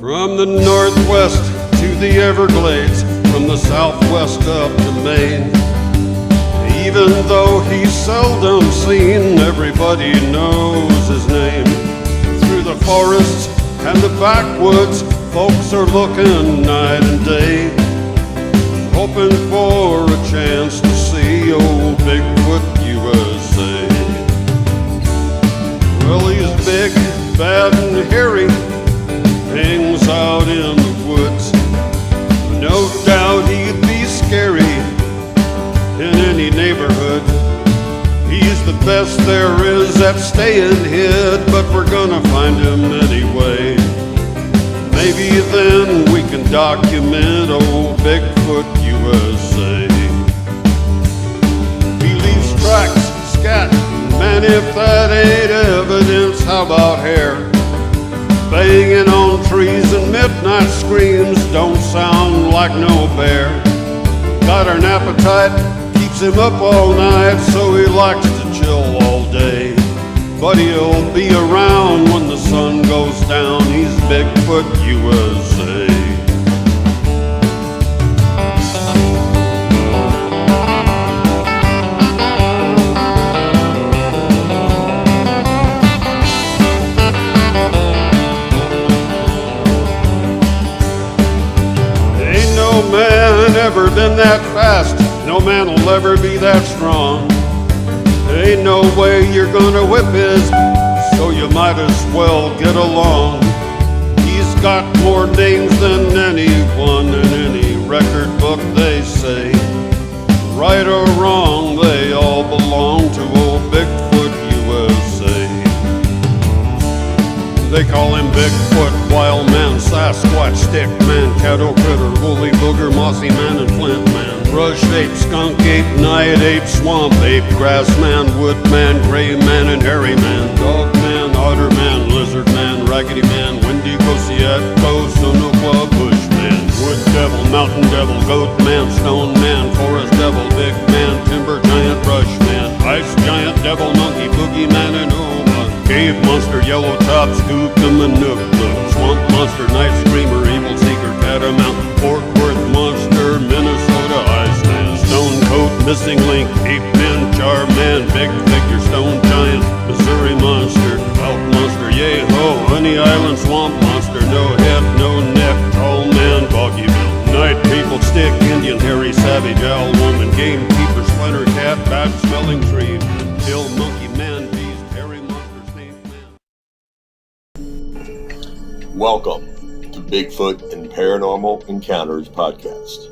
From the Northwest to the Everglades, from the Southwest up to Maine. Even though he's seldom seen, everybody knows his name. Through the forests and the backwoods, folks are looking night and day, hoping for a chance to see old Bigfoot USA. Well, he's big, bad, and hairy, hangs out in the woods. No doubt he'd be scary in any neighborhood. He's the best there is at staying hid, but we're gonna find him anyway. Maybe then we can document old Bigfoot USA. He leaves tracks, scat, man, if that ain't evidence, how about hair? Banging on trees and midnight screams don't sound like no bear. Got an appetite, keeps him up all night, so he likes to chill all day. But he'll be around when the sun goes down. He's Bigfoot USA. Ain't no man ever been that fast. No man will ever be that strong. Ain't no way you're gonna whip his, so you might as well get along. He's got more names than anyone in any record book, they say. Right or wrong, they all belong to old Bigfoot USA. They call him Bigfoot, wild man, Sasquatch, stick man, cattle critter, woolly booger, mossy man, and flint man. Rush ape, skunk ape, naiad ape, swamp ape, grass man, wood man, gray man, and hairy man. Dog man, otter man, lizard man, raggedy man, windy Cosiaco, Sonoqua, bush man. Wood devil, mountain devil, goat man, stone man, forest devil, big man, timber giant, brush man, ice giant, devil, monkey, boogie man, and cave monster, yellow top, skookum, and nook nook. Swamp monster, night screamer, evil seeker, catamount, Fort Worth monster, Minnesota Iceman. Stone coat, missing link, ape man, char man, big figure, stone giant, Missouri monster, elk monster, yay ho, honey island swamp monster, no head, no neck, tall man, boggy bill. Night people, stick, Indian, hairy, savage, owl woman, gamekeeper, splinter cat, bad smelling tree, hill monkey man, beast, hairy monster, snake man. Welcome to Bigfoot and Paranormal Encounters podcast.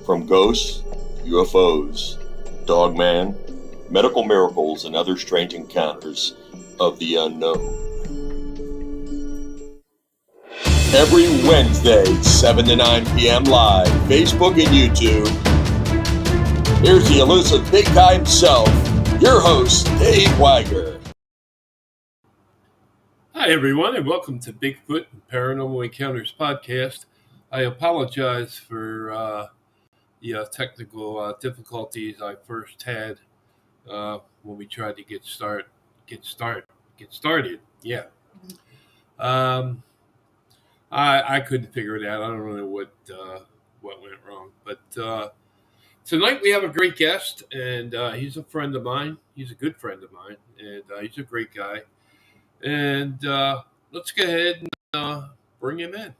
From ghosts, UFOs, Dogman, medical miracles, and other strange encounters of the unknown. Every Wednesday, 7 to 9 p.m. live, Facebook and YouTube. Here's the elusive big guy himself, your host, Dave Weiger. Hi, everyone, and welcome to Bigfoot and Paranormal Encounters podcast. I apologize for the technical difficulties I first had when we tried to get started. Yeah. I couldn't figure it out. I don't know what went wrong, but tonight we have a great guest, and he's a friend of mine. He's a good friend of mine, and he's a great guy. And let's go ahead and bring him in.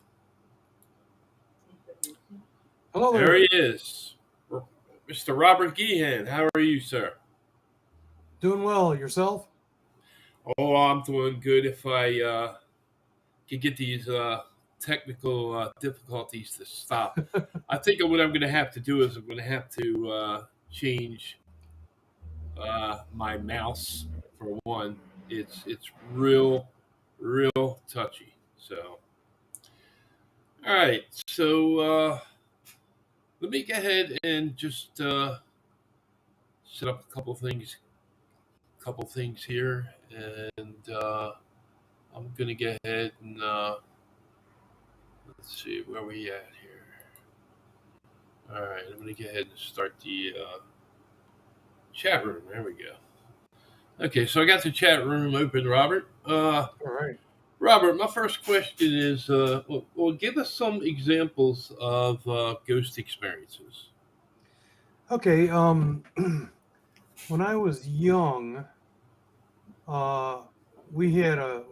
Hello there. There he is. Mr. Robert Gehan. How are you, sir? Doing well. Yourself? Oh, I'm doing good. If I could get these technical difficulties to stop. I think what I'm going to have to do is I'm going to have to change my mouse for one. It's real touchy. So, all right. So let me go ahead and just set up a couple things here, and I'm gonna go ahead and let's see where we at here. All right, I'm gonna go ahead and start the chat room. There we go. Okay, so I got the chat room open, Robert. All right. Robert, my first question is, well, give us some examples of ghost experiences. Okay. When I was young, uh, we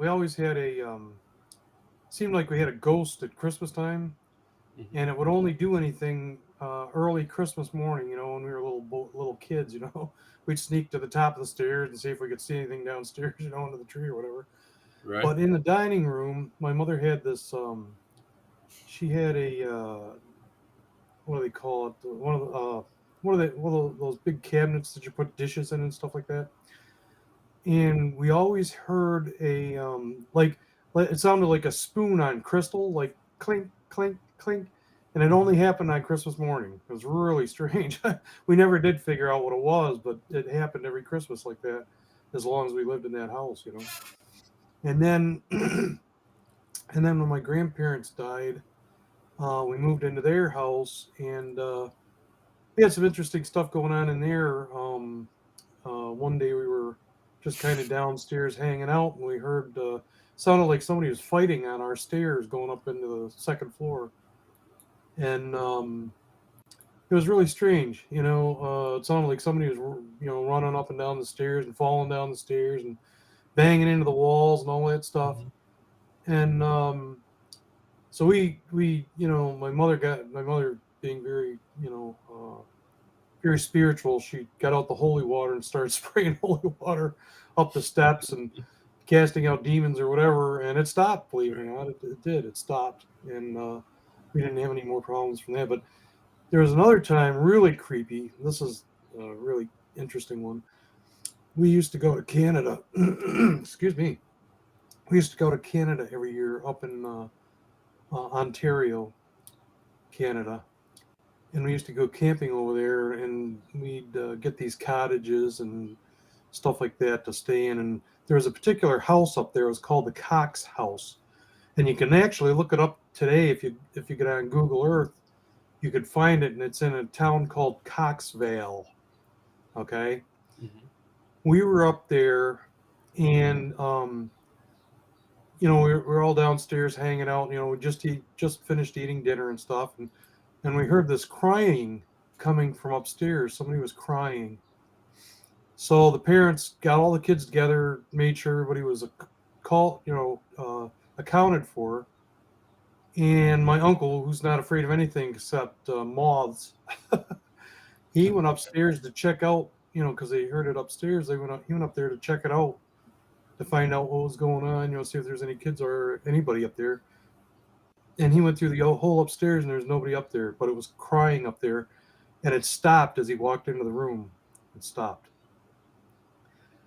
always had seemed like we had a ghost at Christmas time, Mhm. and it would only do anything early Christmas morning. When we were little kids, we'd sneak to the top of the stairs and see if we could see anything downstairs, under the tree or whatever. Right. But in the dining room, my mother had this. She had a what do they call it? One of those big cabinets that you put dishes in and stuff like that. And we always heard a it sounded like a spoon on crystal, like clink, clink, clink. And it only happened on Christmas morning. It was really strange. We never did figure out what it was, but it happened every Christmas like that, as long as we lived in that house. And then, and then when my grandparents died, we moved into their house, and we had some interesting stuff going on in there. One day we were just kind of downstairs hanging out, and we heard sounded like somebody was fighting on our stairs going up into the second floor, and it was really strange. It sounded like somebody was running up and down the stairs and falling down the stairs and banging into the walls and all that stuff. Mhm. And so my mother being very very spiritual. She got out the holy water and started spraying holy water up the steps and casting out demons or whatever, and it stopped. Believe it or not, it did. It stopped, and we didn't have any more problems from that. But there was another time, really creepy. This is a really interesting one. We used to go to Canada. Excuse me. We used to go to Canada every year up in Ontario, Canada, and we used to go camping over there, and we'd get these cottages and stuff like that to stay in. And there was a particular house up there. It was called the Cox House, and you can actually look it up today if you get on Google Earth. You could find it, and it's in a town called Coxvale. Okay, Mhm. we were up there, and we're all downstairs hanging out. We just finished eating dinner and stuff, and we heard this crying coming from upstairs. Somebody was crying. So the parents got all the kids together, made sure everybody was accounted for. And my uncle, who's not afraid of anything except moths, he went upstairs to check out. Because they heard it upstairs. He went up there to check it out to find out what was going on. See if there's any kids or anybody up there. And he went through the whole upstairs, and there's nobody up there, but it was crying up there, and it stopped as he walked into the room. It stopped.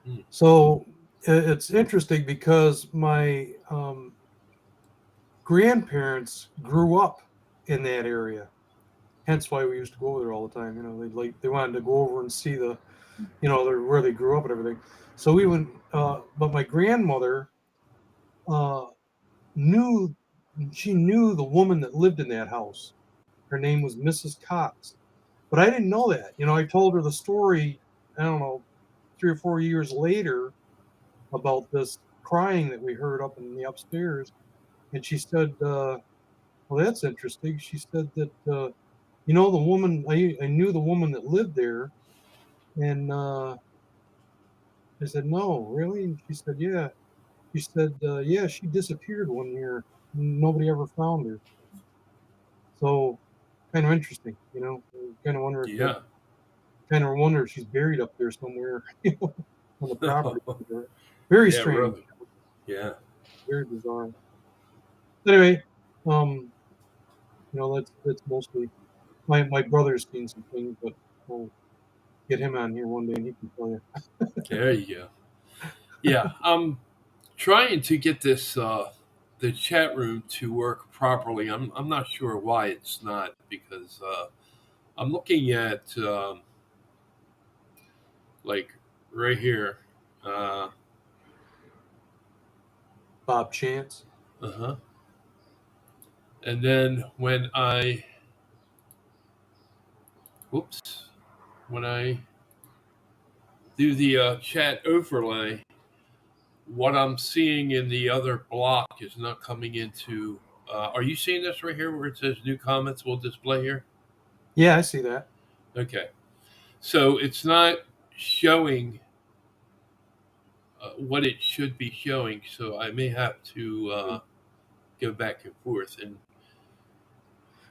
Mm. So it's interesting because my grandparents grew up in that area. Hence why we used to go over there all the time. They wanted to go over and see where they grew up and everything. So we went, but my grandmother uh, knew she knew the woman that lived in that house. Her name was Mrs. Cox, but I didn't know that. I told her the story. I don't know, 3 or 4 years later about this crying that we heard up in the upstairs, and she said, "Well, that's interesting." She said that the woman I knew the woman that lived there, and I said, "No, really?" And she said, "Yeah." She said, "Yeah, she disappeared one year. Nobody ever found her." So kind of interesting. Kind of wonder Yeah. if she's buried up there somewhere, on the property. Very Yeah, strange, really. Yeah. very bizarre. Anyway, um, that's mostly my brother's seen some things, but we'll get him on here one day and he can tell you. There you go. Yeah. I'm trying to get this the chat room to work properly. I'm not sure why it's not because I'm looking at like right here. Uh Bob Chance. huh. And then whoops, when I do the chat overlay, what I'm seeing in the other block is not coming into. Are you seeing this right here where it says new comments will display here? Yeah, I see that. Okay. So it's not showing what it should be showing. So I may have to go back and forth.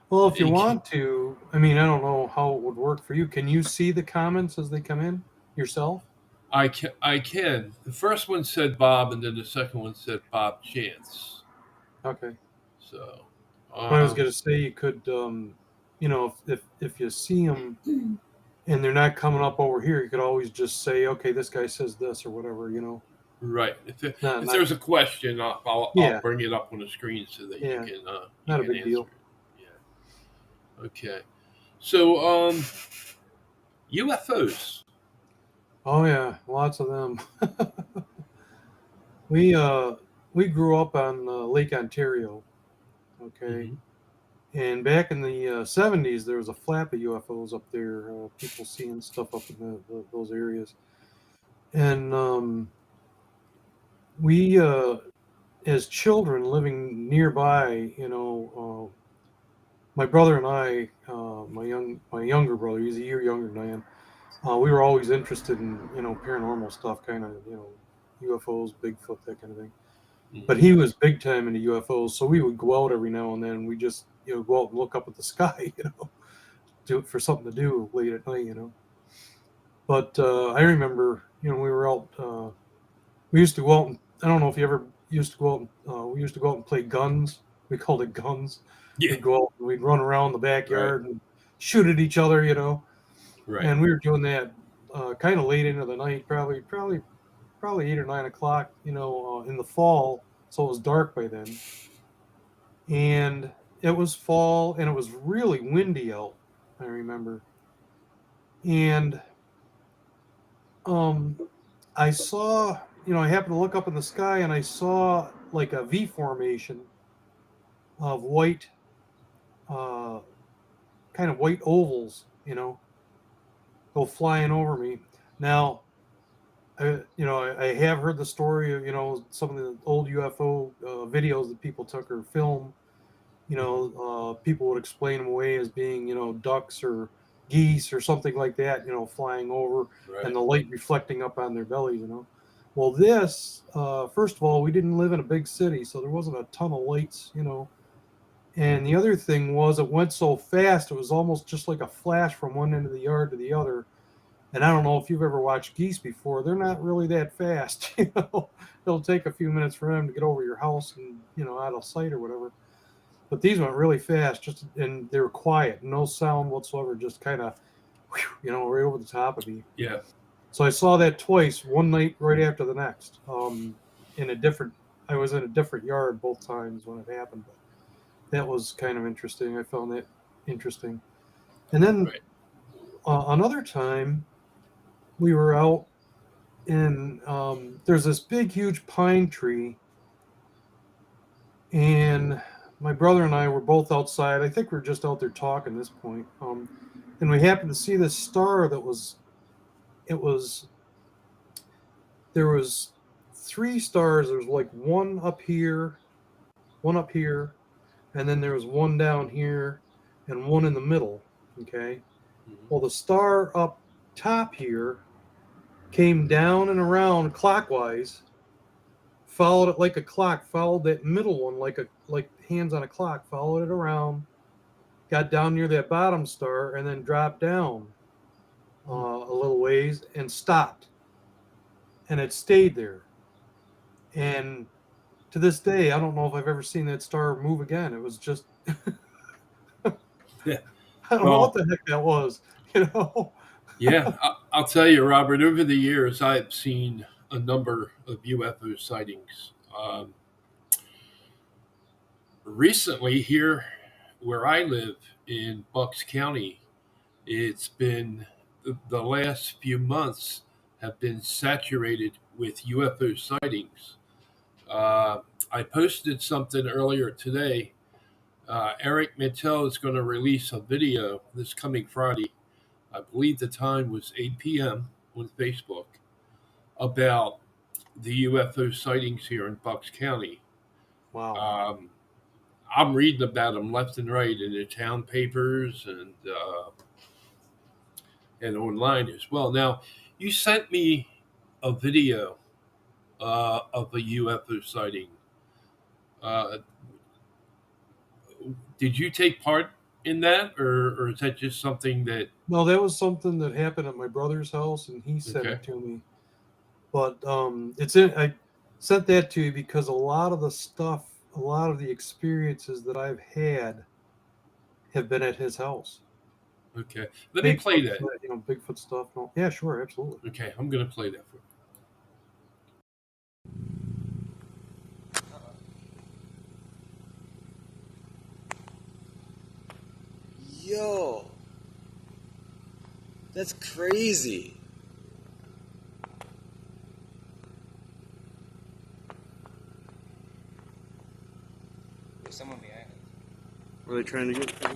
Well, if you want to, I mean, I don't know how it would work for you. Can you see the comments as they come in yourself? I can. I can. The first one said Bob, and then the second one said Bob Chance. Okay. So, What I was going to say, you could, if you see them and they're not coming up over here, you could always just say, okay, this guy says this or whatever, right. If Not, there's a question, I'll yeah, bring it up on the screen so that yeah, you not a can big answer deal. it. Yeah. Okay. So, UFOs. Oh yeah, lots of them. We grew up on Lake Ontario, okay, Mm-hmm. and back in the 70s, there was a flap of UFOs up there. People seeing stuff up in those areas, and we, as children living nearby, my brother and I, my younger brother, he's a year younger than I am. We were always interested in paranormal stuff, kind of UFOs, Bigfoot, that kind of thing. But Mm-hmm. he was big time into UFOs, so we would go out every now and then. We just go out and look up at the sky, do it for something to do late at night. But I remember, we were out. We used to go out and I don't know if you ever used to go out. We used to go out and play guns. We called it guns. Yeah. We'd go out and we'd run around the Right. backyard and shoot at each other, Right. And we were doing that kind of late into the night, probably 8 or 9 o'clock, in the fall. So it was dark by then, and it was fall, and it was really windy out. I remember, and um, I saw, I happened to look up in the sky, and I saw like a V formation of white, uh, kind of white ovals, go flying over me. Now, I have heard the story of, some of the old UFO videos that people took or film. People would explain them away as being, ducks or geese or something like that, flying over Right. and the light reflecting up on their bellies. Well, this, first of all, we didn't live in a big city, so there wasn't a ton of lights. And the other thing was it went so fast, it was almost just like a flash from one end of the yard to the other. And I don't know if you've ever watched geese before. They're not really that fast. It'll take a few minutes for them to get over your house and, out of sight or whatever. But these went really fast, and they were quiet, no sound whatsoever, just kind of, right over the top of me. Yeah. So I saw that twice, one night right after the next. I was in a different yard both times when it happened. But that was kind of interesting. I found that interesting. And then Right. Another time, we were out and there's this big, huge pine tree. And my brother and I were both outside. I think we were just out there talking at this point. And we happened to see this star there was 3 stars. There was like one up here, and then there was one down here and one in the middle. Okay. Mm-hmm. Well, the star up top here came down and around clockwise, followed it like a clock, followed that middle one like hands on a clock, followed it around, got down near that bottom star, and then dropped down a little ways and stopped. And it stayed there. And to this day, I don't know if I've ever seen that star move again. It was just, Yeah. I don't know what the heck that was, Yeah, I'll tell you, Robert, over the years, I've seen a number of UFO sightings. Recently, here where I live in Bucks County, it's been the last few months have been saturated with UFO sightings. I posted something earlier today. Eric Mintel is going to release a video this coming Friday. I believe the time was 8 p.m. on Facebook about the UFO sightings here in Bucks County. Wow. I'm reading about them left and right in the town papers and online as well. Now, you sent me a video of a UFO sighting. Uh, did you take part in that, or is that just something that? No, that was something that happened at my brother's house, and he sent Okay. it to me. But it's in. I sent that to you because a lot of the stuff, a lot of the experiences that I've had, have been at his house. Okay, let me play that. Bigfoot stuff. No, yeah, sure, absolutely. Okay, I'm gonna play that for you. Yo, that's crazy. There's someone behind us. Were they trying to get? No,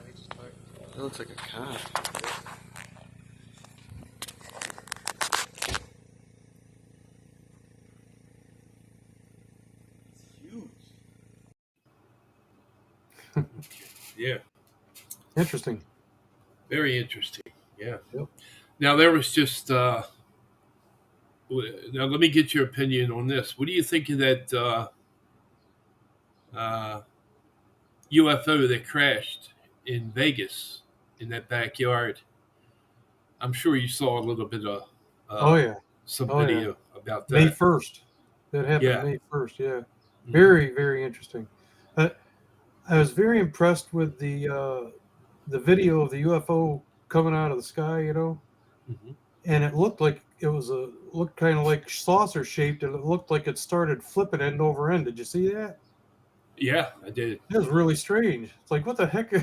they just parked. That looks like a cop. It's huge. Yeah, Interesting. very interesting. Yeah. Yep. Now there was just. Now let me get your opinion on this. What do you think of that UFO that crashed in Vegas in that backyard? I'm sure you saw a little bit of Oh yeah, some Oh, yeah. video about May that. 1st. That happened Yeah. May 1st. Yeah, Mhm. very very interesting. I was very impressed with the video of the UFO coming out of the sky. Mhm. And it looked like it looked kind of like saucer shaped, and it looked like it started flipping end over end. Did you see that? Yeah, I did. It was really strange. It's like, what the heck?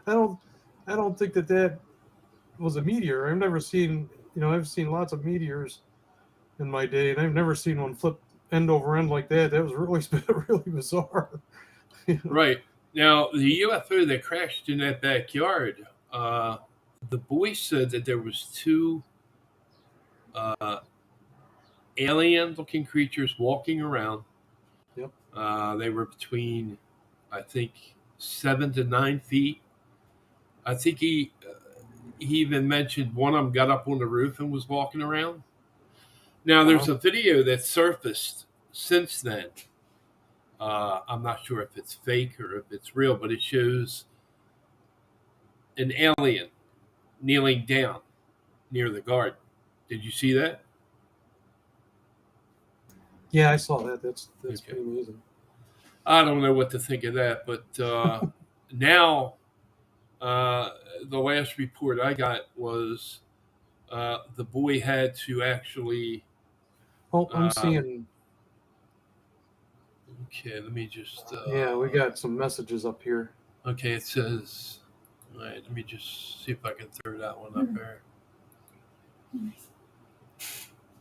I don't think that was a meteor. I've never seen, I've seen lots of meteors in my day, and I've never seen one flip end over end like that. That was really really bizarre. Right. Now, the UFO that crashed in that backyard, the boy said that there was two alien-looking creatures walking around. Yep. They were between, I think, 7 to 9 feet. I think he even mentioned one of them got up on the roof and was walking around. Now, there's a video that surfaced since then. I'm not sure if it's fake or if it's real, but it shows an alien kneeling down near the garden. Did you see that? Yeah, I saw that. That's Okay. pretty amazing. I don't know what to think of that, but now the last report I got was the boy had to actually. Oh, I'm seeing. Okay, let me just. Yeah, we got some messages up here. Okay, it says. All right, let me just see if I can throw that one up there.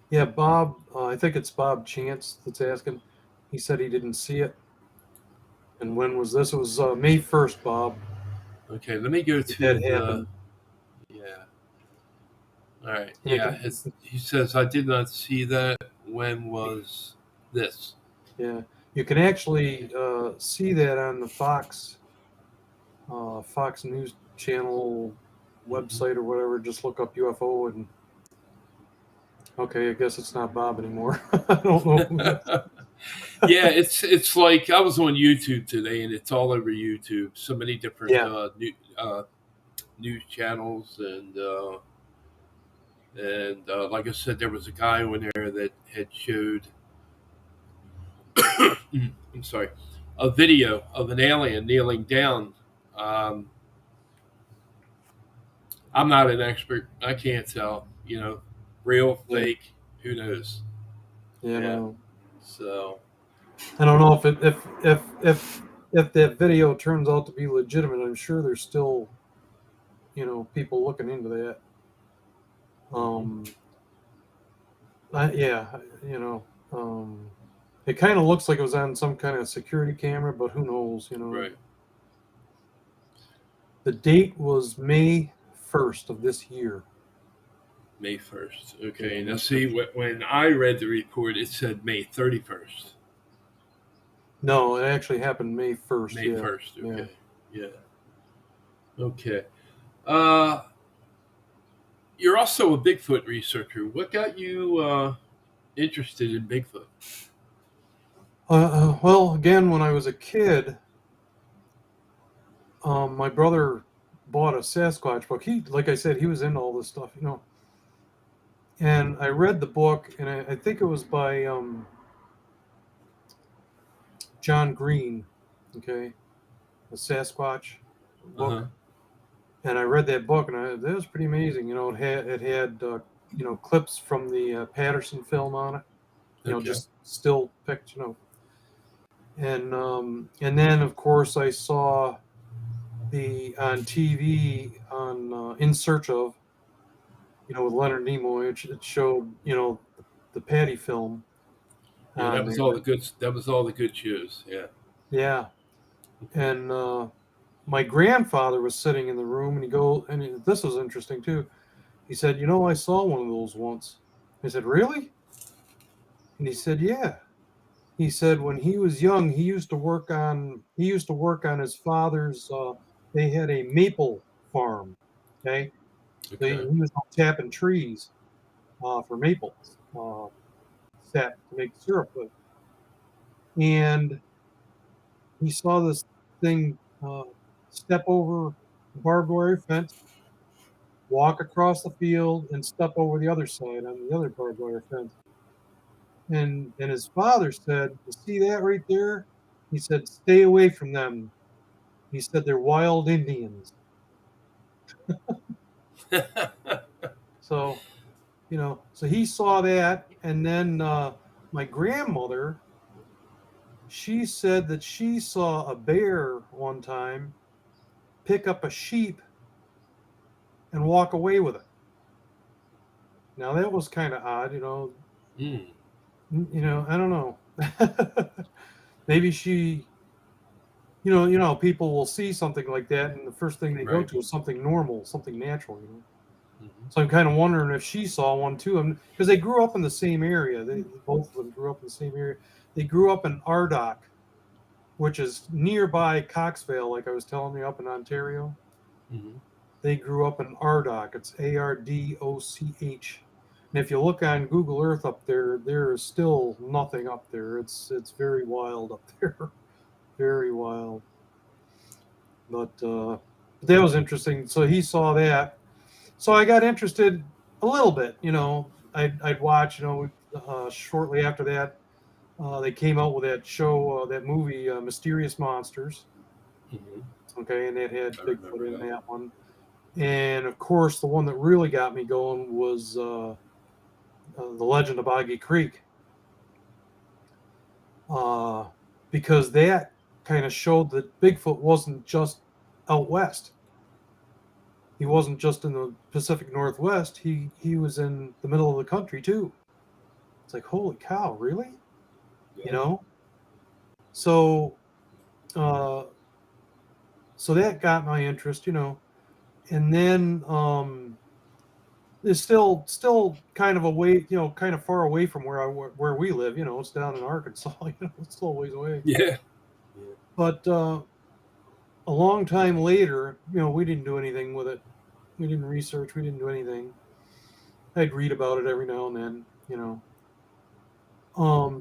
Yeah, Bob. I think it's Bob Chance that's asking. He said he didn't see it. And when was this? It was May 1st, Bob. Okay, let me go to That happened. Yeah. All right. Yeah, Yeah, he says I did not see that. When was this? Yeah, you can actually see that on the Fox News Channel website or whatever. Just look up UFO and. Okay, I guess it's not Bob anymore. I don't know. Yeah, it's like I was on YouTube today, and it's all over YouTube. So many different news channels, and like I said, there was a guy on there that had showed. I'm sorry, a video of an alien kneeling down. I'm not an expert. I can't tell. Real, fake, who knows? Yeah. No. So I don't know if that video turns out to be legitimate. I'm sure there's still, people looking into that. It kind of looks like it was on some kind of security camera, but who knows? right. The date was May 1st of this year. May 1st. Okay. Now, see, when I read the report, it said May 31st. No, it actually happened May 1st. May Yeah. 1st. Yeah. Okay. Yeah. Okay. Uh, you're also a Bigfoot researcher. What got you interested in Bigfoot? Well, again, when I was a kid, my brother bought a Sasquatch book. He, like I said, he was into all this stuff, you know. And I read the book, and I think it was by John Green, okay, the Sasquatch book. Uh-huh. And I read that book, and that was pretty amazing. You know, it had clips from the Patterson film on it. You know, Okay. just still picked, you know. And then of course I saw the on TV on In Search of, you know, with Leonard Nimoy. It showed, you know, the Patty film Yeah, on that was there. all the good. That was all the good shows. Yeah. Yeah, and my grandfather was sitting in the room, and this was interesting too. He said, "You know, I saw one of those once." I said, "Really?" And he said, "Yeah." He said when he was young, he used to work on his father's. They had a maple farm. Okay, so he Okay. was out tapping trees for maples, sap to make syrup with. And he saw this thing step over the barbed wire fence, walk across the field, and step over the other side on the other barbed wire fence. And his father said, "You see that right there?" He said, "Stay away from them." He said, "They're wild Indians." So, you know, so he saw that. And then my grandmother, she said that she saw a bear one time pick up a sheep and walk away with it. Now that was kind of odd, you know. Mm, I don't know. Maybe she, people will see something like that, and the first thing they go right. to is something normal, something natural, you know. Mhm. So I'm kind of wondering if she saw one too, because they grew up in the same area. They both of them grew up in the same area. They grew up in Ardoch, which is nearby Coxvale, like I was telling you, up in Ontario. Mhm. They grew up in Ardoch. It's Ardoch. And if you look on Google Earth up there, there is still nothing up there. It's very wild up there, very wild. But that was interesting. So he saw that. So I got interested a little bit. You know, I'd watch. You know, shortly after that, they came out with that show, that movie, Mysterious Monsters. Mhm. Okay, and it had I Bigfoot remember in that. that one. And of course, the one that really got me going was The Legend of Boggy Creek, uh, because that kind of showed that Bigfoot wasn't just out west. He wasn't just in the Pacific Northwest. He was in the middle of the country too. It's like, holy cow, really? You Yeah. know. So uh, so that got my interest, you know. And then it's still kind of away, you know, kind of far away from where we live. You know, it's down in Arkansas. You know, it's still a ways away. Yeah. Yeah. But a long time later, you know, we didn't do anything with it. We didn't research. We didn't do anything. I'd read about it every now and then, you know.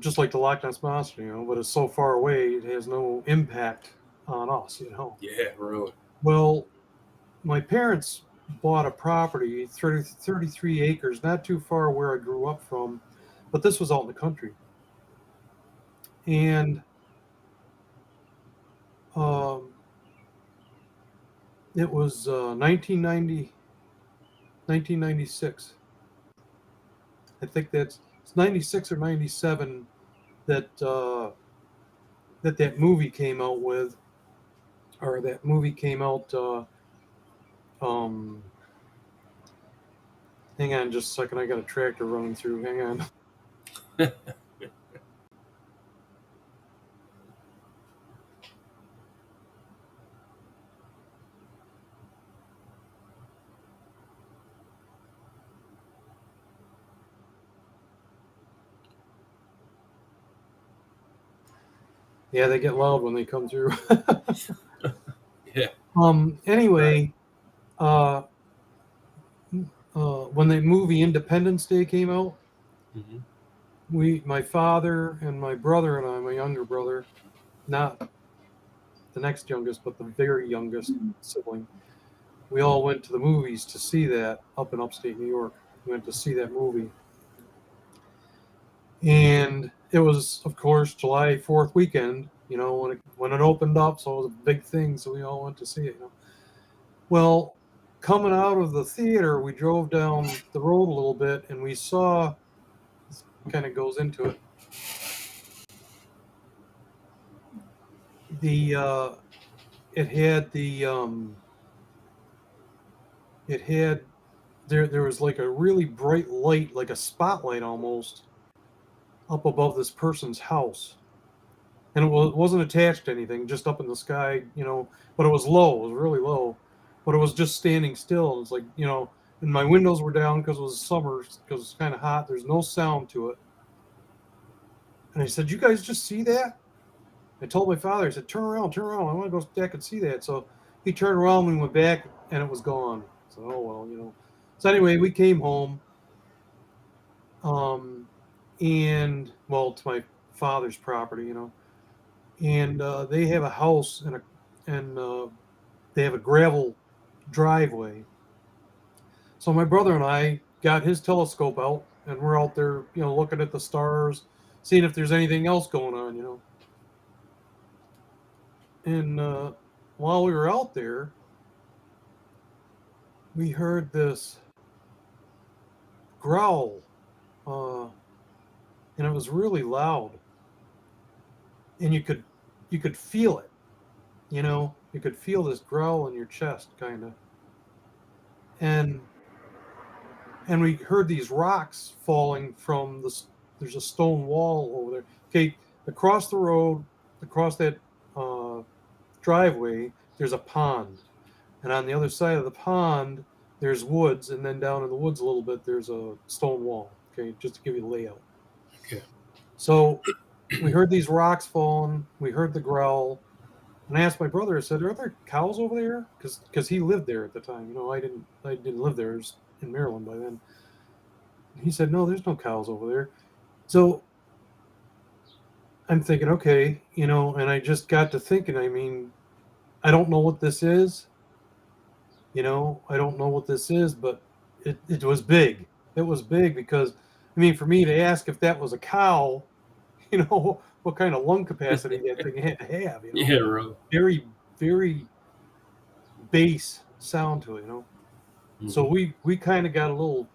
Just like the Loch Ness monster, you know, but it's so far away, it has no impact on us, you know. Yeah. Really. Well, my parents bought a property, 33 acres, not too far where I grew up from, but this was out in the country. And um, it was 1996. I think it's 96 or 97 that that movie came out with, or that movie came out. Um, Hang on just a second. I got a tractor running through. Hang on. Yeah, they get loud when they come through. Yeah. Anyway, uh, when the movie Independence Day came out, Hmm. my father and my brother and I, my younger brother, not the next youngest, but the very youngest sibling, we all went to the movies to see that up in upstate New York. We went to see that movie. And it was, of course, July 4th weekend, when it opened up. So it was a big thing. So we all went to see it. Well, coming out of the theater, we drove down the road a little bit and we saw, this kind of goes into it, the, it had the, it had, there was like a really bright light, like a spotlight almost, up above this person's house. And it wasn't attached to anything, just up in the sky, but it was low. It was really low, but it was just standing still. It's like, and my windows were down because it was summer, because it's kind of hot. There's no sound to it. And I said, "You guys just see that?" I told my father, I said, turn around. I want to go back and see that. So he turned around and we went back and it was gone. So, oh, well. So anyway, we came home. And well, to my father's property, and they have a house and they have a gravel driveway. So my brother and I got his telescope out, and we're out there, looking at the stars, seeing if there's anything else going on. And while we were out there, we heard this growl, uh, and it was really loud, and you could feel it. You could feel this growl in your chest, kind of, and we heard these rocks falling from there's a stone wall over there. Okay, across the road, across that uh, driveway, there's a pond, and on the other side of the pond, there's woods, and then down in the woods a little bit, there's a stone wall. Okay, just to give you the layout. Okay. So we heard these rocks falling. We heard the growl. And I asked my brother, I said, "Are there cows over there?" Because he lived there at the time. I didn't live there. I was in Maryland by then. He said, "No, there's no cows over there." So I'm thinking, okay, and I just got to thinking, I mean, I don't know what this is. I don't know what this is, but it was big. It was big because, I mean, for me to ask if that was a cow, what kind of lung capacity that thing had to have, Yeah, bro. very, very bass sound to it, So we kind of got a little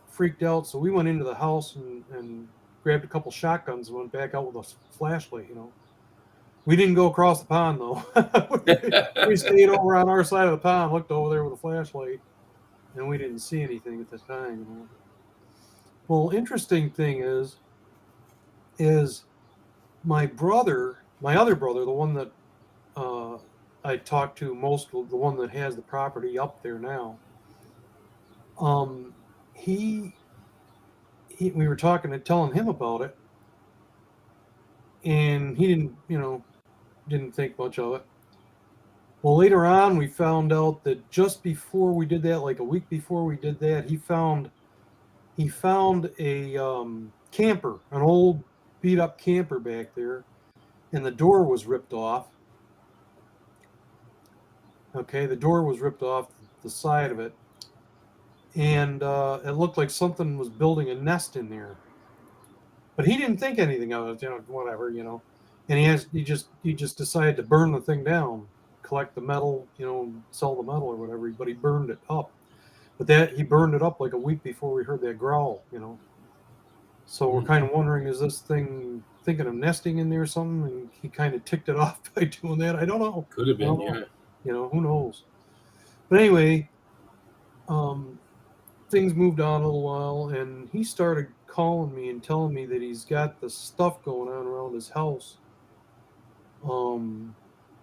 freaked out. So we went into the house and grabbed a couple shotguns and went back out with a flashlight, We didn't go across the pond though. We stayed over on our side of the pond, looked over there with a flashlight, and we didn't see anything at the time, Well, interesting thing is my other brother, the one that I talked to most, the one that has the property up there now. He we were talking and telling him about it, and he didn't think much of it. Well, later on, we found out that just before we did that, like a week before we did that, he found a camper, an old beat up camper back there, and the door was ripped off. Okay, the door was ripped off the side of it, and it looked like something was building a nest in there. But he didn't think anything of it, whatever, And he just decided to burn the thing down, collect the metal, sell the metal or whatever. But he burned it up. But he burned it up like a week before we heard that growl, So we're kind of wondering, is this thing thinking of nesting in there or something? And he kind of ticked it off by doing that. I don't know. Could have been, yeah. Who knows? But anyway, things moved on a little while, and he started calling me and telling me that he's got the stuff going on around his house.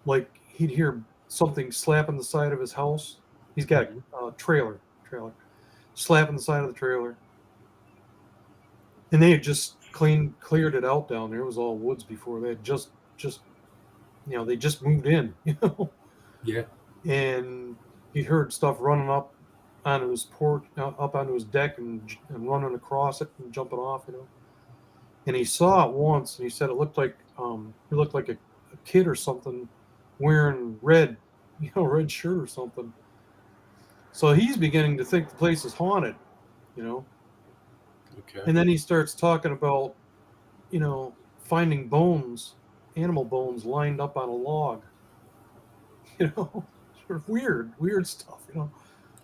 Like he'd hear something slapping the side of his house. He's got a trailer, slapping the side of the trailer. And they had just cleared it out down there. It was all woods before. They had just just, they just moved in, Yeah. and he heard stuff running up onto his porch, up onto his deck, and running across it and jumping off, And he saw it once, and he said it looked like a kid or something wearing red, red shirt or something. So he's beginning to think the place is haunted, Okay. And then he starts talking about, finding bones, animal bones lined up on a log, sort of weird stuff,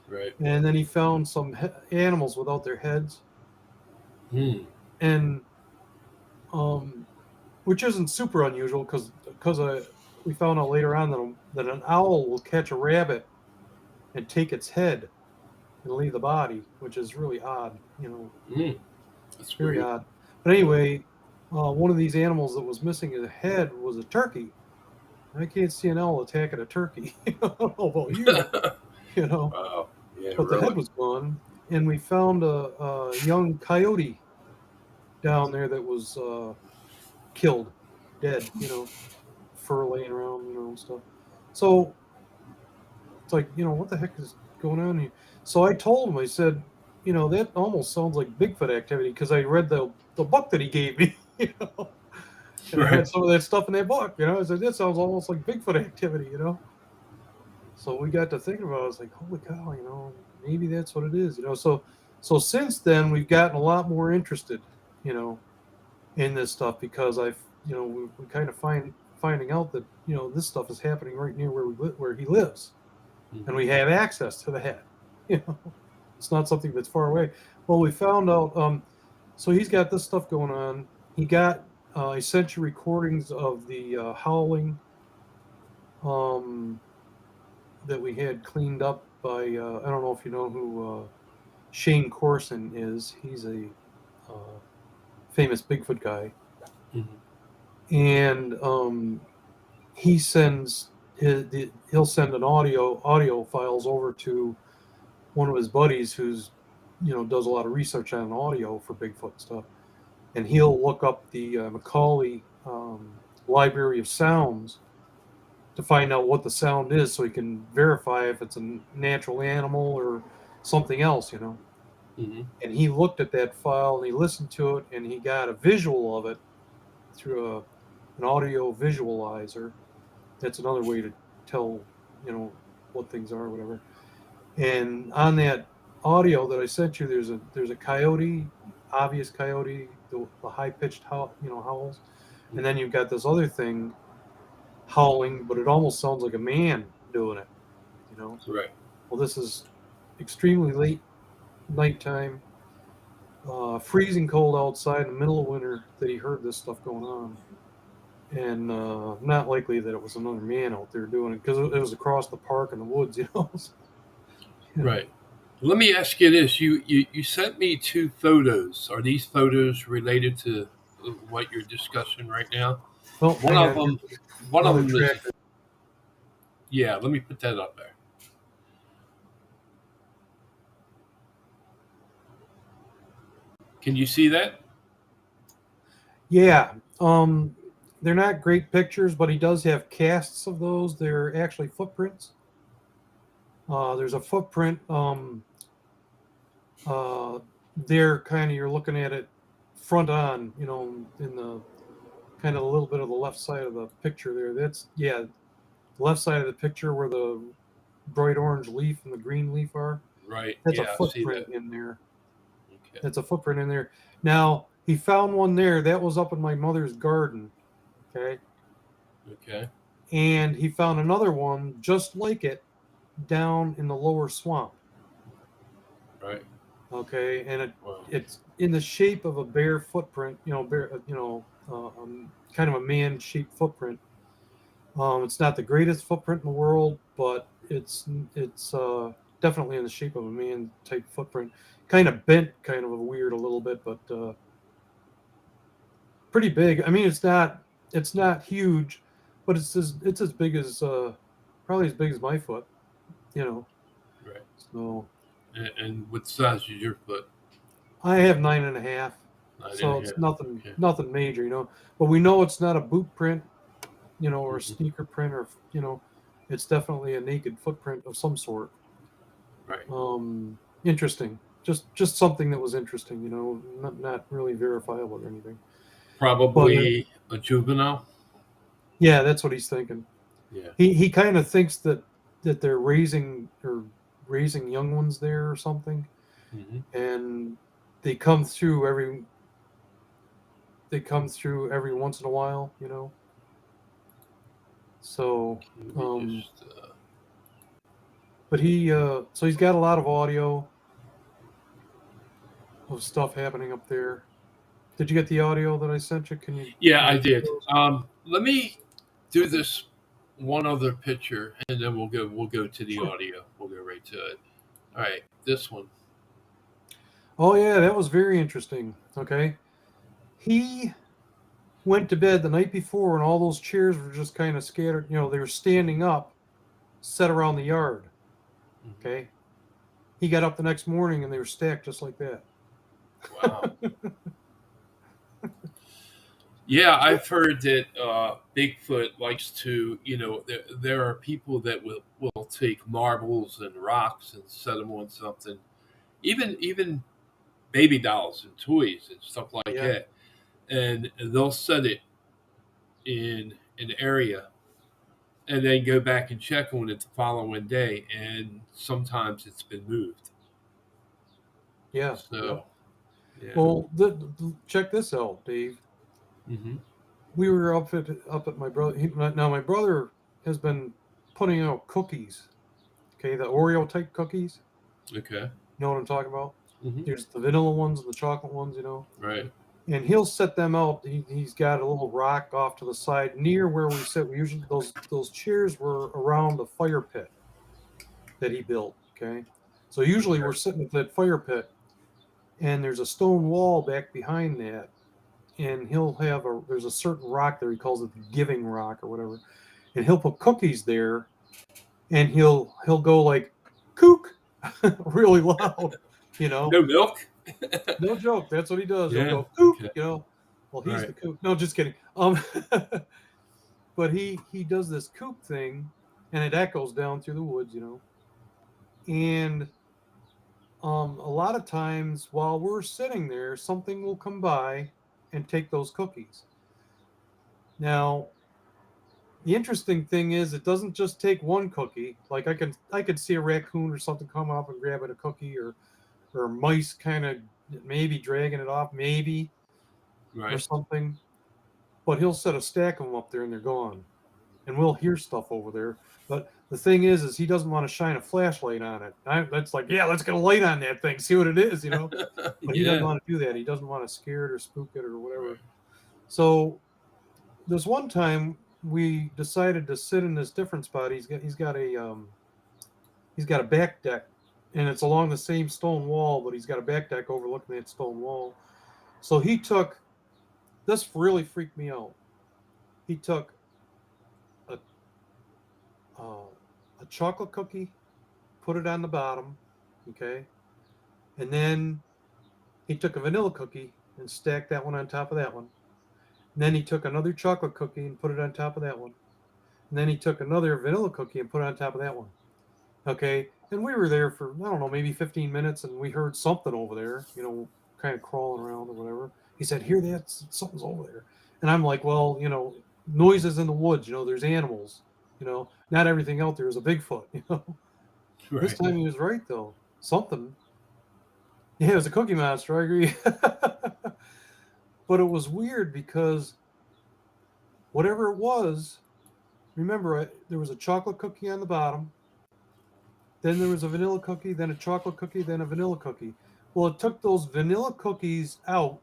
Right. And then he found some animals without their heads, Hmm. and which isn't super unusual because we found out later on that an owl will catch a rabbit and take its head and leave the body, which is really odd, Hmm. That's very weird. odd. But anyway, one of these animals that was missing a head was a turkey. I can't see an owl attacking a turkey. I don't know about you, Wow. Yeah. but the Really. head was gone. And we found a young coyote down there that was killed, dead, fur laying around, and stuff. So it's like, what the heck is going on here? So I told him, I said, that almost sounds like Bigfoot activity because I read the book that he gave me, and I Right. had some of that stuff in that book, I said, that sounds almost like Bigfoot activity, So we got to thinking about it. I was like, holy cow, maybe that's what it is, So since then, we've gotten a lot more interested, in this stuff because we kind of finding out that, this stuff is happening right near where he lives. And we have access to that. It's not something that's far away. Well, we found out. So he's got this stuff going on. He got I sent you recordings of the howling that we had cleaned up by. I don't know if you know who Shane Corson is. He's a famous Bigfoot guy, and he sends he'll send an audio files over to one of his buddies who's does a lot of research on audio for Bigfoot stuff, and he'll look up the Macaulay Library of Sounds to find out what the sound is, so he can verify if it's a natural animal or something else, Mm-hmm. And he looked at that file and he listened to it, and he got a visual of it through an audio visualizer. That's another way to tell, what things are, or whatever. And on that audio that I sent you, there's a coyote, obvious coyote, the high pitched howls, and then you've got this other thing howling, but it almost sounds like a man doing it. Right. Well, this is extremely late nighttime, freezing cold outside in the middle of winter that he heard this stuff going on, and not likely that it was another man out there doing it because it was across the park in the woods, Right. Let me ask you this: you sent me 2 photos. Are these photos related to what you're discussing right now? Well, One hang of on. them. One of Another them is. tractor. Yeah. Let me put that up there. Can you see that? Yeah. They're not great pictures, but he does have casts of those. They're actually footprints. There's a footprint. There, kind of, you're looking at it front on, in the kind of a little bit of the left side of the picture there. That's, the left side of the picture where the bright orange leaf and the green leaf are. Right. That's Yeah, a I see footprint that. in there. Okay. That's a footprint in there. Now, he found one there. That was up in my mother's garden. Okay. Okay. And he found another one just like it down in the lower swamp. Right. Okay. And Wow. it's in the shape of a bear footprint, kind of a man-shaped footprint. It's not the greatest footprint in the world, but it's definitely in the shape of a man-type footprint. Kind of bent, kind of weird a little bit, but pretty big. I mean, it's not huge, but it's as big as probably as big as my foot, Right. So And what size is your foot? I have 9.5, 9 so and a it's half. nothing Okay. nothing major, But we know it's not a boot print. or a sneaker print, or it's definitely a naked footprint of some sort. Right. Interesting. Just something that was interesting, not really verifiable or anything. But Probably a juvenile. yeah, that's what he's thinking. Yeah. He kind of thinks that they're raising young ones there or something, Hmm. and they come through every once in a while, So, Let me just. but he's got a lot of audio of stuff happening up there. Did you get the audio that I sent you? Yeah, Can I you did. those? Let me do this one other picture, and then we'll go to the Sure. audio. We'll go right to it. All right, this one. Oh yeah, that was very interesting. Okay, he went to bed the night before, and all those chairs were just kind of scattered. They were standing up, set around the yard. Mhm. Okay, he got up the next morning, and they were stacked just like that. Wow. Yeah, I've heard that Bigfoot likes to, there are people that will take marbles and rocks and set them on something, even baby dolls and toys and stuff like Yeah, that, and they'll set it in an area and then go back and check on it the following day, and sometimes it's been moved. yeah, yep. So, yeah. Well, check this out, Dave. Hmm. We were up at my brother. Now my brother has been putting out cookies. Okay, the Oreo type cookies. Okay. You know what I'm talking about? Hmm. There's the vanilla ones and the chocolate ones. Right. And he'll set them out. He's got a little rock off to the side near where we sit. We usually those chairs were around the fire pit that he built. Okay, so usually we're sitting at that fire pit, and there's a stone wall back behind that, and there's a certain rock there. He calls it the giving rock or whatever, and he'll put cookies there, and he'll go like kook really loud, you know. No milk. No joke. That's what he does. He'll Yeah. go kook, Okay. Well, All he's right. the kook. No, just kidding. But he does this kook thing, and it echoes down through the woods. And a lot of times while we're sitting there, something will come by and take those cookies. Now, the interesting thing is, it doesn't just take one cookie. Like I could see a raccoon or something come up and grabbing a cookie, or mice kind of maybe dragging it off, maybe, or Right. something. But he'll set a stack of them up there, and they're gone, and we'll hear stuff over there. But the thing is he doesn't want to shine a flashlight on it. That's like, yeah, let's get a light on that thing, see what it is. But he doesn't Yeah. want to do that. He doesn't want to scare it or spook it or Right. whatever. So there's one time we decided to sit in this different spot. He's got a back deck, and it's along the same stone wall, but he's got a back deck overlooking that stone wall. So he took this really freaked me out. He took a uh, a chocolate cookie, put it on the bottom, okay, and then he took a vanilla cookie and stacked that one on top of that one. And then he took another chocolate cookie and put it on top of that one. And then he took another vanilla cookie and put it on top of that one. Okay. And we were there for, I don't know, maybe 15 minutes, and we heard something over there, kind of crawling around or whatever. He said, "Hear that? Something's over there." And I'm like, well, noises in the woods, there's animals, not everything out there is a Bigfoot. This Right. time he was right, though. Something. Yeah, it was a cookie monster. I agree. But it was weird because whatever it was, remember, there was a chocolate cookie on the bottom. Then there was a vanilla cookie, then a chocolate cookie, then a vanilla cookie. Well, it took those vanilla cookies out,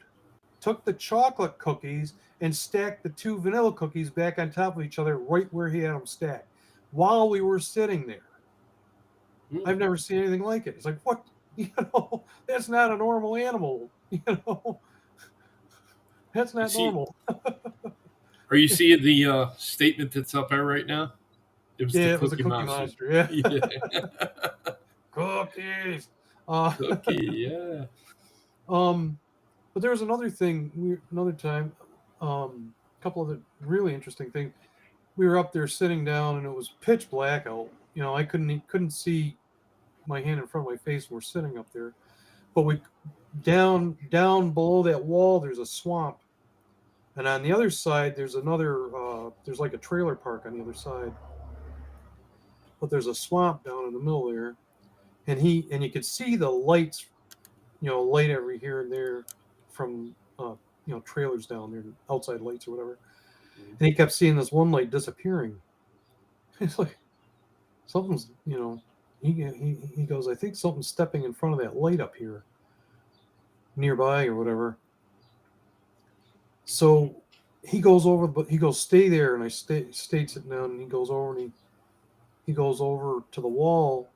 took the chocolate cookies, and stacked the two vanilla cookies back on top of each other right where he had them stacked while we were sitting there. Mm. I've never seen anything like it. It's like, what? That's not a normal animal. That's You not see, normal. are you seeing the statement that's up there right now? It was the Yeah, it was a Cookie cookie Monster. monster. Yeah. Yeah. Cookies. Uh, Cookie. Yeah. um, but there was another thing. Another time, a couple of the really interesting things. we were up there sitting down, and it was pitch black out. You know, I couldn't see my hand in front of my face, and we're sitting up there. But we down below that wall, there's a swamp, and on the other side, there's another. There's like a trailer park on the other side, but there's a swamp down in the middle there, and you could see the lights, light every here and there from trailers down there, outside lights or whatever. And he kept seeing this one light disappearing. It's like something's, he goes, I think something's stepping in front of that light up here nearby or whatever. So he goes over, but he goes, stay there. And I stayed sitting down, and he goes over, and he goes over to the wall,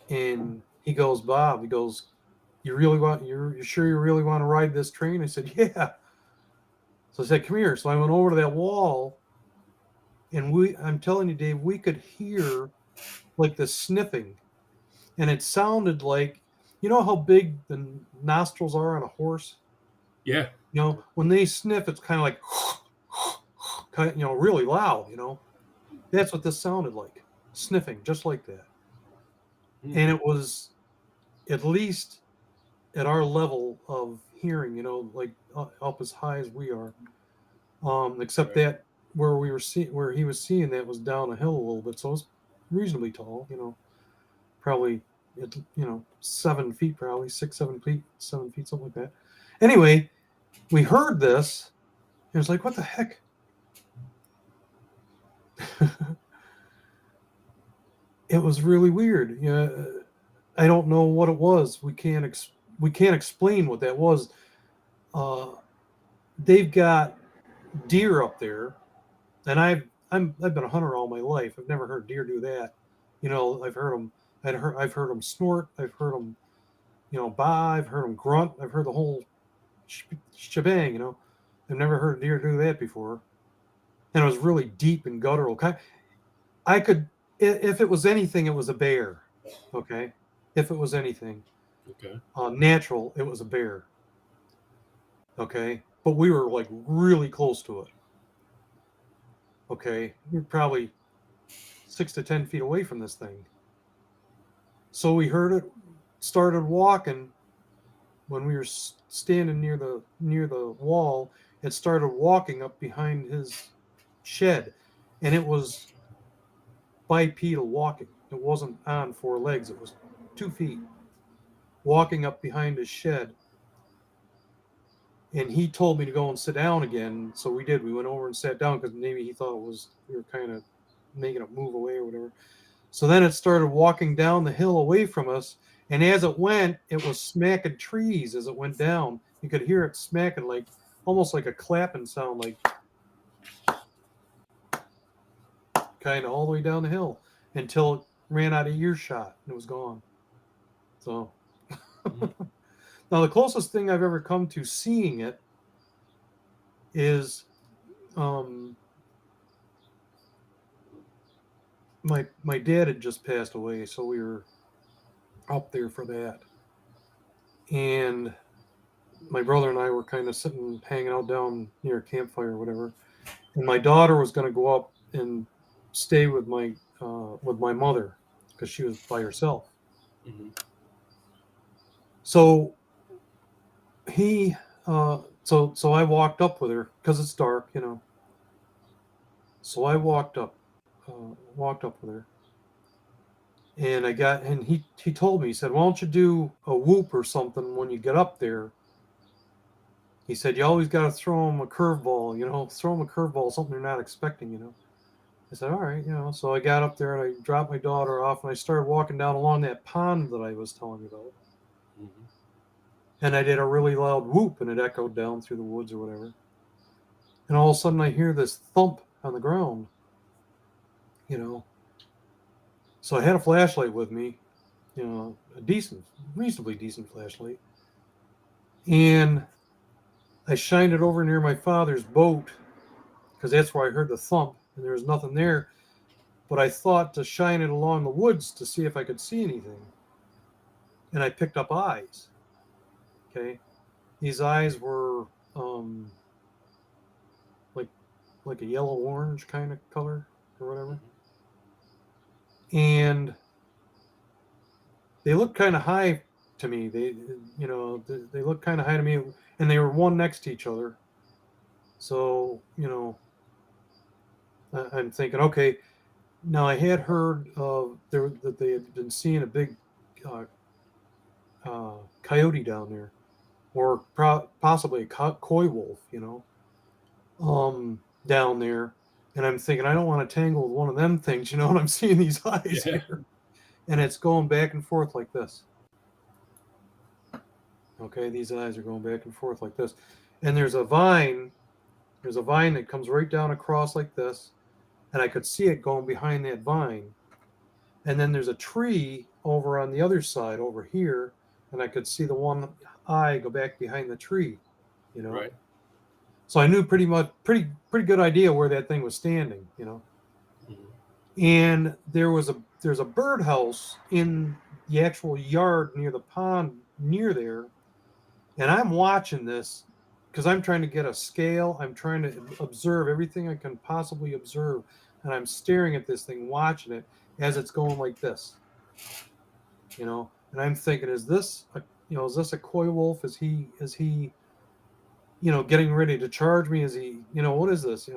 and he goes, Bob, he goes, you're sure you really want to ride this train? I said, yeah. So I said, come here. So I went over to that wall, and I'm telling you, Dave, we could hear like the sniffing, and it sounded like, you know how big the nostrils are on a horse? Yeah. When they sniff, it's kind of like, really loud, That's what this sounded like, sniffing, just like that. And it was at least at our level of hearing, like up as high as we are. Except that where he was seeing that was down a hill a little bit, so it was reasonably tall, probably 7 feet, probably 6-7 feet, 7 feet, something like that. Anyway, we heard this, and it was like, what the heck? It was really weird. I don't know what it was. We can't explain what that was. They've got deer up there, and I've been a hunter all my life. I've never heard deer do that. I've heard them. I've heard them snort. I've heard them, baa. I've heard them grunt. I've heard the whole shebang. I've never heard a deer do that before, and it was really deep and guttural. I could, if it was anything, it was a bear. Okay, if it was anything, okay, natural, it was a bear. Okay, but we were like really close to it. Okay, we were probably 6 to 10 feet away from this thing. So we heard it, started walking. When we were standing near the wall, it started walking up behind his shed, and it was bipedal walking. It wasn't on 4 legs. It was 2 feet walking up behind his shed. And he told me to go and sit down again. So we did. We went over and sat down because maybe he thought we were kind of making it move away or whatever. So then it started walking down the hill away from us. And as it went, it was smacking trees as it went down. You could hear it smacking, like almost like a clapping sound, like kind of all the way down the hill until it ran out of earshot and it was gone. So now the closest thing I've ever come to seeing it is my dad had just passed away, so we were up there for that. And my brother and I were kind of sitting, hanging out down near a campfire or whatever. And my daughter was going to go up and stay with my mother because she was by herself. Mm-hmm. So so I walked up with her because it's dark, So I walked up with her, and he told me, he said, why don't you do a whoop or something when you get up there? He said, you always got to throw them a curveball, throw them a curveball, something they're not expecting, I said, all right, so I got up there and I dropped my daughter off and I started walking down along that pond that I was telling you about. Mm-hmm. And I did a really loud whoop and it echoed down through the woods or whatever. And all of a sudden I hear this thump on the ground, So I had a flashlight with me, a reasonably decent flashlight. And I shined it over near my father's boat because that's where I heard the thump and there was nothing there. But I thought to shine it along the woods to see if I could see anything. And I picked up eyes. Okay. These eyes were like like a yellow-orange kind of color or whatever. And they looked kind of high to me. They looked kind of high to me, and they were one next to each other. So, I'm thinking, okay, now I had heard that they had been seeing a big coyote down there, or possibly a coy wolf, down there. And I'm thinking, I don't want to tangle with one of them things, and I'm seeing these eyes here. And it's going back and forth like this. Okay, these eyes are going back and forth like this. And there's a vine that comes right down across like this. And I could see it going behind that vine. And then there's a tree over on the other side over here. And I could see the one eye go back behind the tree, Right. So I knew pretty good idea where that thing was standing, And there's a birdhouse in the actual yard near the pond near there. And I'm watching this because I'm trying to get a scale. I'm trying to observe everything I can possibly observe. And I'm staring at this thing, watching it as it's going like this, And I'm thinking, is this a coy wolf? Is he, getting ready to charge me? Is he, what is this?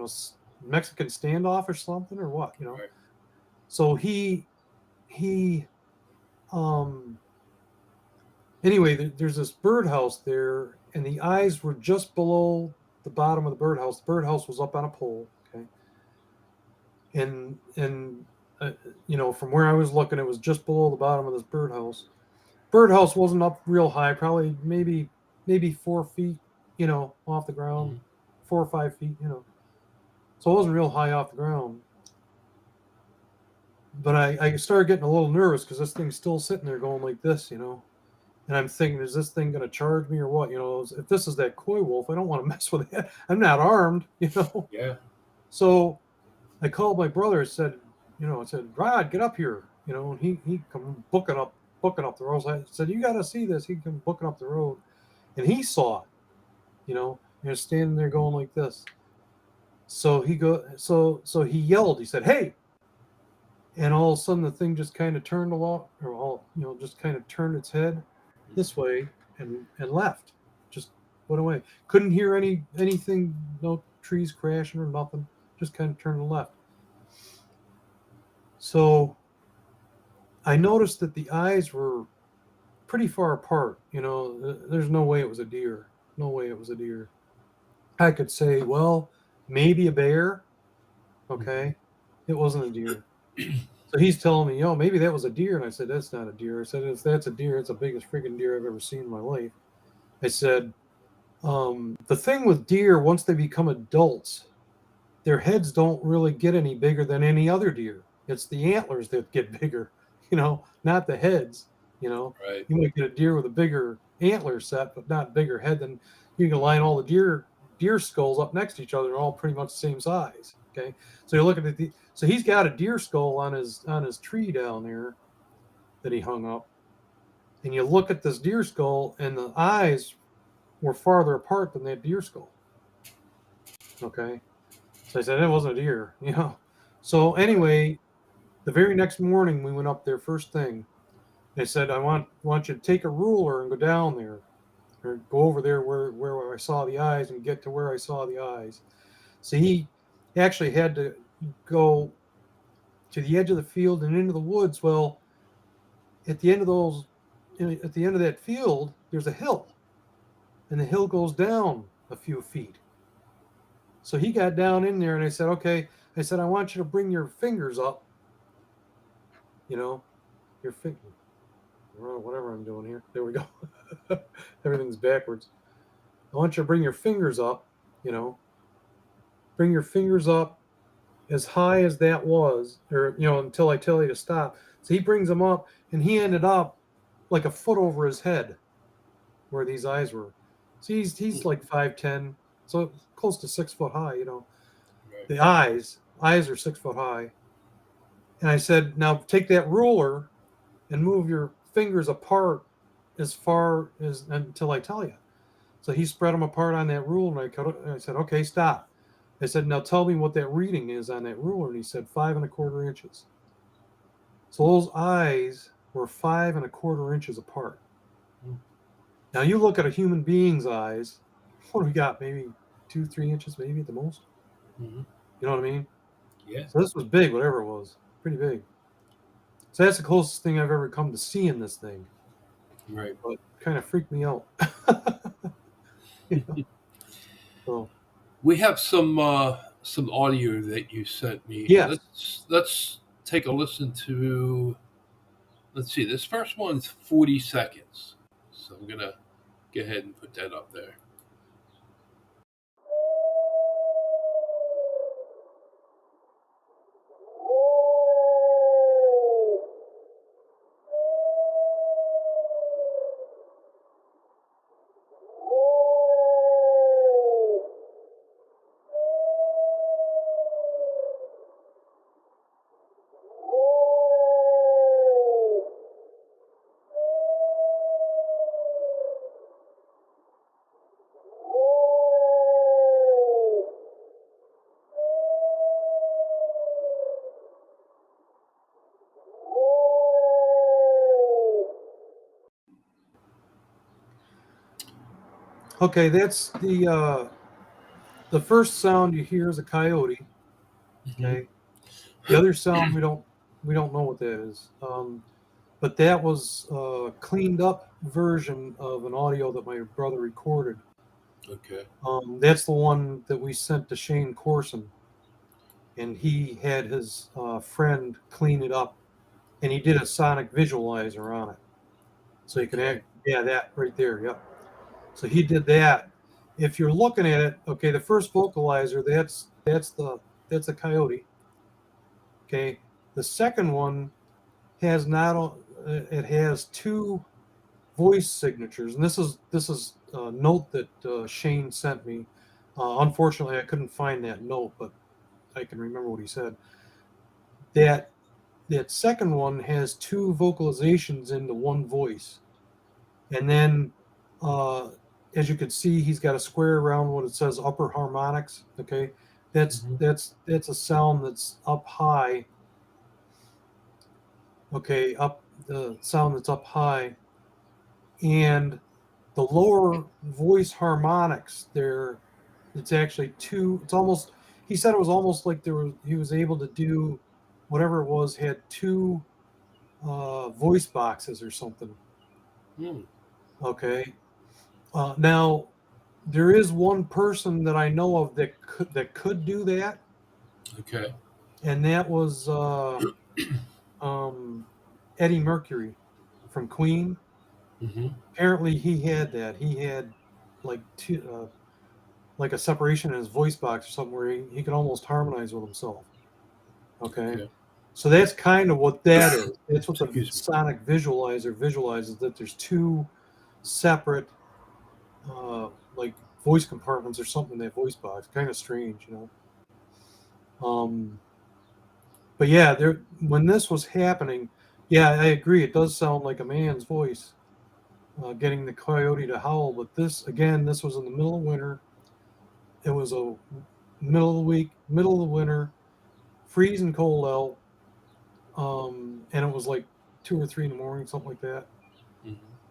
Mexican standoff or something or what? Right. So anyway, there's this birdhouse there, and the eyes were just below the bottom of the birdhouse. The birdhouse was up on a pole, okay, and from where I was looking, it was just below the bottom of this birdhouse. Birdhouse wasn't up real high, probably maybe 4 feet, off the ground, 4 or 5 feet, So it wasn't real high off the ground. But I started getting a little nervous because this thing's still sitting there going like this, And I'm thinking, is this thing going to charge me or what? If this is that coy wolf, I don't want to mess with it. I'm not armed, Yeah. So I called my brother. I said, Rod, get up here. And he come booking up the road. I said, you got to see this. He come booking up the road, and he saw it. And standing there going like this. So he yelled. He said, "Hey!" And all of a sudden, the thing just kind of turned just kind of turned its head this way and left. Just went away. Couldn't hear anything, no trees crashing or nothing. Just kind of turned and left. So I noticed that the eyes were pretty far apart. There's no way it was a deer. No way it was a deer. I could say, well, maybe a bear. Okay. It wasn't a deer. So he's telling me, maybe that was a deer. And I said, that's not a deer. I said, if that's a deer, it's the biggest freaking deer I've ever seen in my life. I said, the thing with deer, once they become adults, their heads don't really get any bigger than any other deer. It's the antlers that get bigger, not the heads, Right. You might get a deer with a bigger antler set, but not bigger head. Then you can line all the deer skulls up next to each other. They're all pretty much the same size. Okay. So you're looking at so he's got a deer skull on his tree down there that he hung up. And you look at this deer skull, and the eyes were farther apart than that deer skull. Okay. So I said, it wasn't a deer, So anyway, the very next morning we went up there first thing. They said, I want you to take a ruler and go down there, or go over there where I saw the eyes and get to where I saw the eyes. So he actually had to go to the edge of the field and into the woods. Well, at the end of that field, there's a hill, and the hill goes down a few feet. So he got down in there, and I said, okay. I said, I want you to bring your fingers up. Your finger. Whatever I'm doing here. There we go. Everything's backwards. I want you to bring your fingers up, Bring your fingers up as high as that was, or, until I tell you to stop. So he brings them up, and he ended up like a foot over his head where these eyes were. So he's like 5'10", so close to 6 foot high, Right. The eyes are 6 foot high. And I said, now take that ruler and move your fingers apart as far as until I tell you. So he spread them apart on that ruler, and I said, okay, stop. I said, now tell me what that reading is on that ruler. And he said 5 1/4 inches. So those eyes were 5 1/4 inches apart. Now you look at a human being's eyes, what do we got? Maybe 2, 3 inches, maybe at the most. Mm-hmm. You know what I mean? Yeah. So this was big, whatever it was. Pretty big. So that's the closest thing I've ever come to seeing this thing. Right. But kind of freaked me out. You know? So We have some audio that you sent me. Yeah. Let's take a listen to. Let's see. This first one's 40 seconds. So I'm gonna go ahead and put that up there. okay, that's the first sound you hear is a coyote. Okay. The other sound we don't know what that is. But that was a cleaned up version of an audio that my brother recorded. Okay. That's the one that we sent to Shane Corson, and he had his friend clean it up, and he did a sonic visualizer on it, so you can that right there. Yep. So he did that. If you're looking at it, okay, the first vocalizer, that's a coyote. Okay, the second one has it has 2 voice signatures, and this is a note that Shane sent me. Unfortunately, I couldn't find that note, but I can remember what he said. That second one has 2 vocalizations into one voice, and then as you can see, he's got a square around what it says upper harmonics. Okay, that's a sound that's up high. Okay, up the sound that's up high, and the lower voice harmonics there, it's actually 2. It's almost, he said it was almost like he was able to do whatever it was, had 2 voice boxes or something. Okay. Now there is one person that I know of that could do that. Okay. And that was Eddie Mercury from Queen. Apparently he had that. He had like a separation in his voice box or something where he could almost harmonize with himself. Okay. So that's kind of what that is. That's what the sonic visualizer visualizes, that there's 2 separate like voice compartments or something in that voice box. Kind of strange, you know. But yeah, when this was happening, yeah, I agree. It does sound like a man's voice getting the coyote to howl. But this was in the middle of winter. It was a middle of the winter, freezing cold out, and it was like 2 or 3 in the morning, something like that.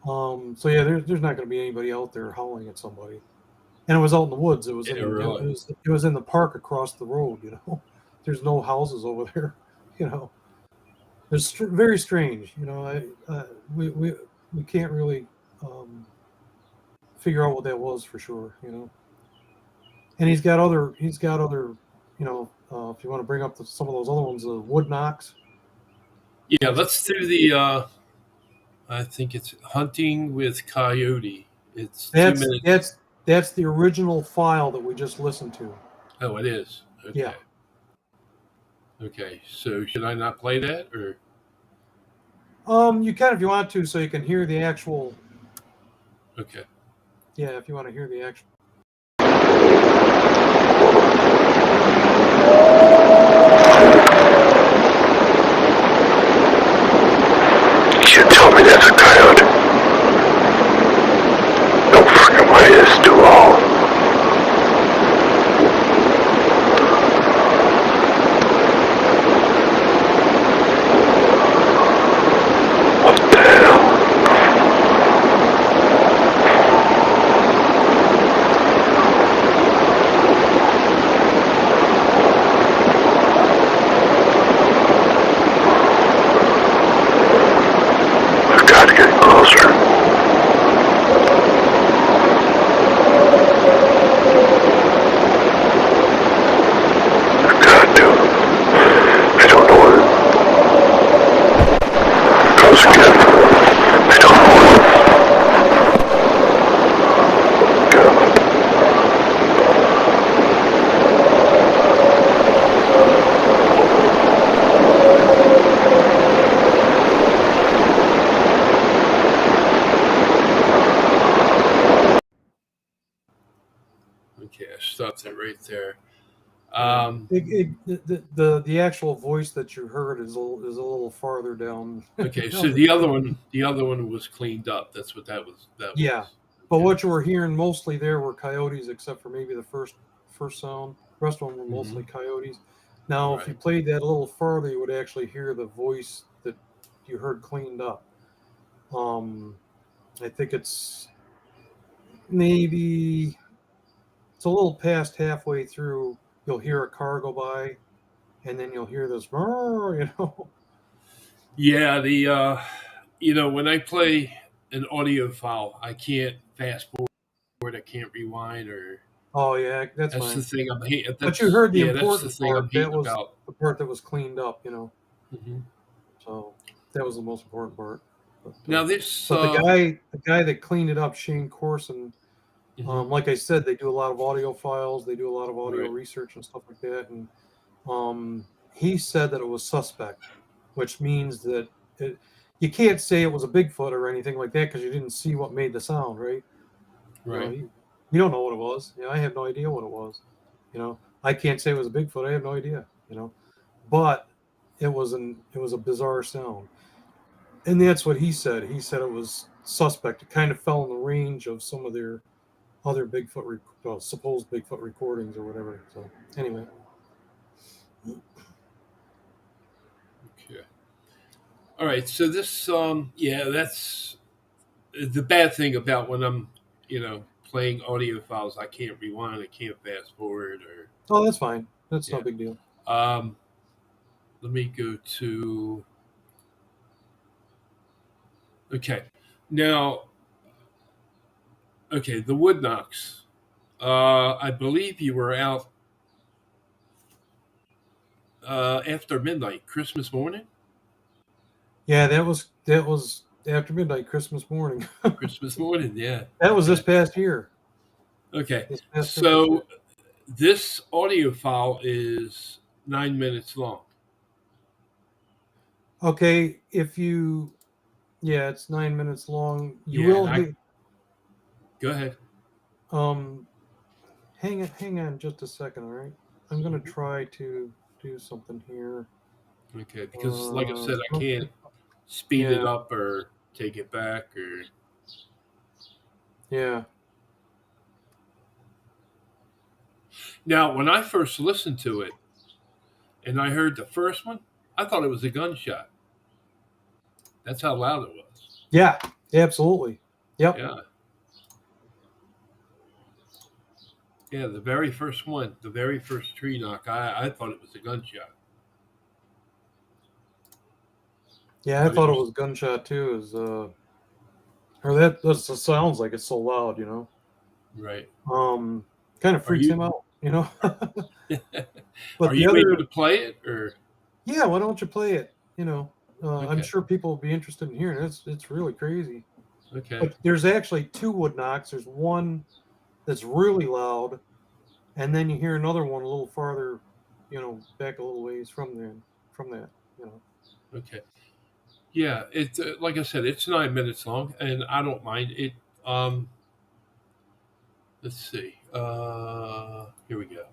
So yeah, there's not going to be anybody out there howling at somebody. And it was out in the woods. It was it was in the park across the road. You know, there's no houses over there. You know, it's very strange. You know, we can't really figure out what that was for sure. You know, and he's got other. You know, if you want to bring up some of those other ones, the wood knocks. Yeah, let's do the. I think it's Hunting with Coyote. It's 2 minutes. That's the original file that we just listened to. Oh, it is. Okay. Yeah. Okay. So should I not play that, or? You can if you want to, so you can hear the actual. Okay. Yeah, if you want to hear the actual. You should tell me that's a coyote. No freaking way, this do all. there. The actual voice that you heard is a little farther down. Okay, down so the other one was cleaned up. That's what that was. Yeah, but what you were hearing mostly there were coyotes, except for maybe the first sound. The rest of them were mostly coyotes. Now, if you Right. played that a little farther, you would actually hear the voice that you heard cleaned up. I think maybe it's a little past halfway through. You'll hear a car go by, and then you'll hear this, you know. Yeah, when I play an audio file, I can't fast forward, I can't rewind, or Oh yeah, that's that's the fine. thing I'm hating. But you heard the That's the important thing I'm part. That hating was about. the part that was cleaned up, you know. hmm So that was the most important part. Now this, But the guy that cleaned it up, Shane Corson, mhm, like I said, they do a lot of audio files, they do a lot of audio right, research and stuff like that, and he said that it was suspect, which means that you can't say it was a Bigfoot or anything like that because you didn't see what made the sound, right? You know, right, you don't know what it was. You know, I have no idea what it was. You know, I can't say it was a Bigfoot. I have no idea. You know, but it was a bizarre sound, and that's what he said. He said it was suspect. It kind of fell in the range of some of their other supposed Bigfoot recordings or whatever. So anyway, okay, all right. So this, that's the bad thing about when I'm, playing audio files. I can't rewind, I can't fast forward, or oh, that's fine. That's no yeah. big deal. Um, let me go to. Okay, now, okay, the wood knocks. I believe you were out after midnight, Christmas morning. Yeah, that was after midnight, Christmas morning. Christmas morning, yeah. That was Okay. this past year. Okay. This past Christmas year. So this audio file is 9 minutes long. Okay, yeah, it's 9 minutes long. You Yeah, will and hit. Go ahead. Um, hang on just a second, all right? I'm gonna try to do something here. Okay, because like I said, I Okay. can't speed it Yeah, up or take it back or. yeah. Now, when I first listened to it, and I heard the first one, I thought it was a gunshot. That's how loud it was. Yeah, absolutely. Yep. Yeah. Yeah, the very first one, the very first tree knock, I thought it was a gunshot. Yeah, I But it thought it was was gunshot too. Or that just sounds like it's so loud, you know. right. Kind of Are freaks you him out, you know. are But the you able other, to play it or yeah, why don't you play it? You know, I'm okay. sure people will be interested in hearing it. It's really crazy. Okay. But there's actually two wood knocks. There's one that's really loud, and then you hear another one a little farther, you know, back a little ways from that, you know. Okay. Yeah, it's like I said, it's 9 minutes long, and I don't mind it. Um, let's see. Here we go.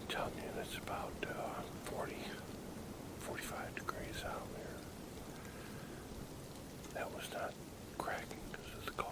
telling you, it's about 45 degrees out there. That was not cracking because it's cold.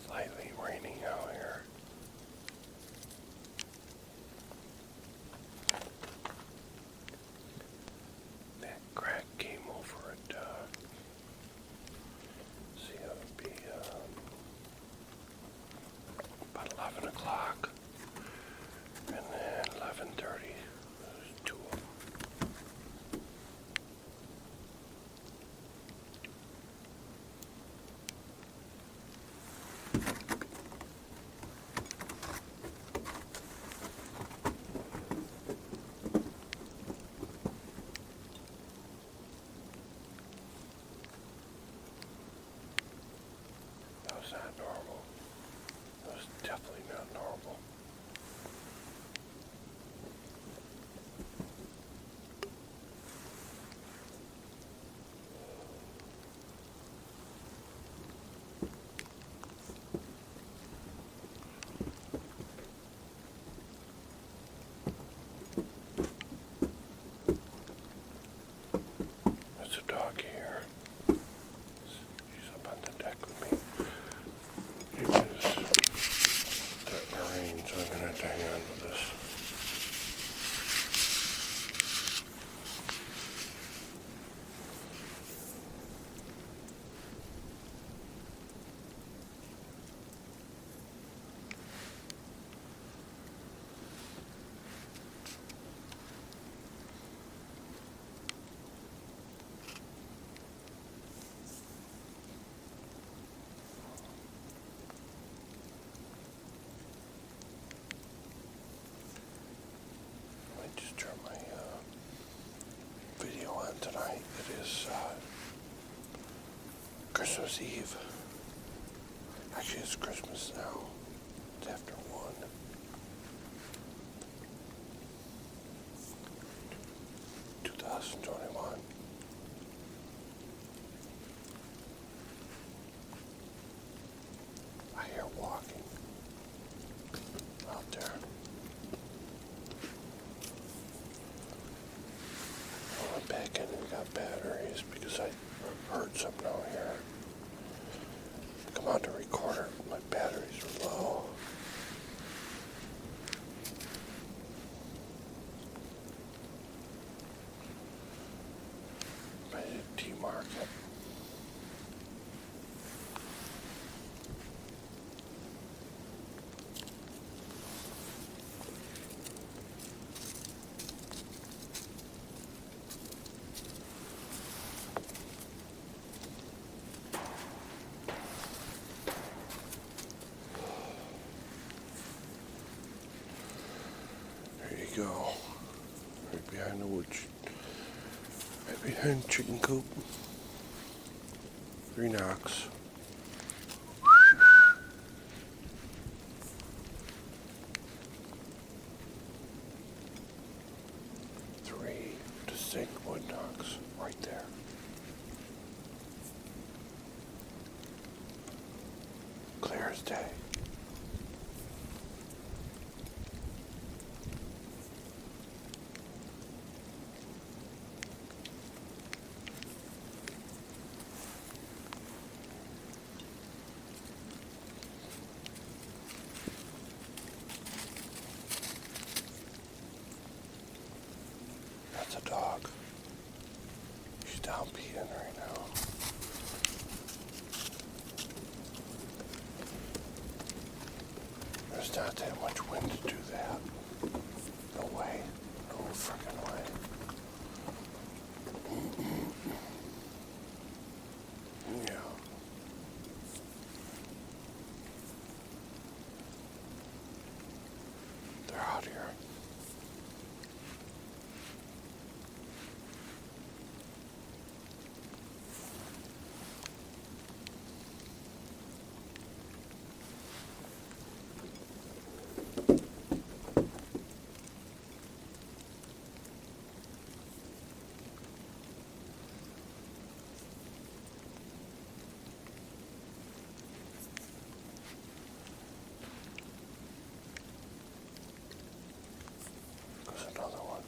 Slightly raining out here. That crack came over at, see, it would be about 11 o'clock, and then 11:30, there's two of them. That was not normal. That was definitely not normal. There's a dog here. She's up on the deck with me. It is starting to rain, so I'm going to have to hang on to this. I just turned my video on tonight. It is Christmas Eve. Actually, it's Christmas now. It's after 1. (2021). I hear walking out there. I went back in and got batteries because I heard something out here. Come out to record it, my batteries were low. I did T-Market. There you go. Right behind the woods. Right behind the chicken coop. 3 knocks. Three distinct wood knocks right there. Clear as day. That's a dog. She's down peeing right now. not that much wind to do that. No way. No freaking way. Yeah. They're out here. There's another one.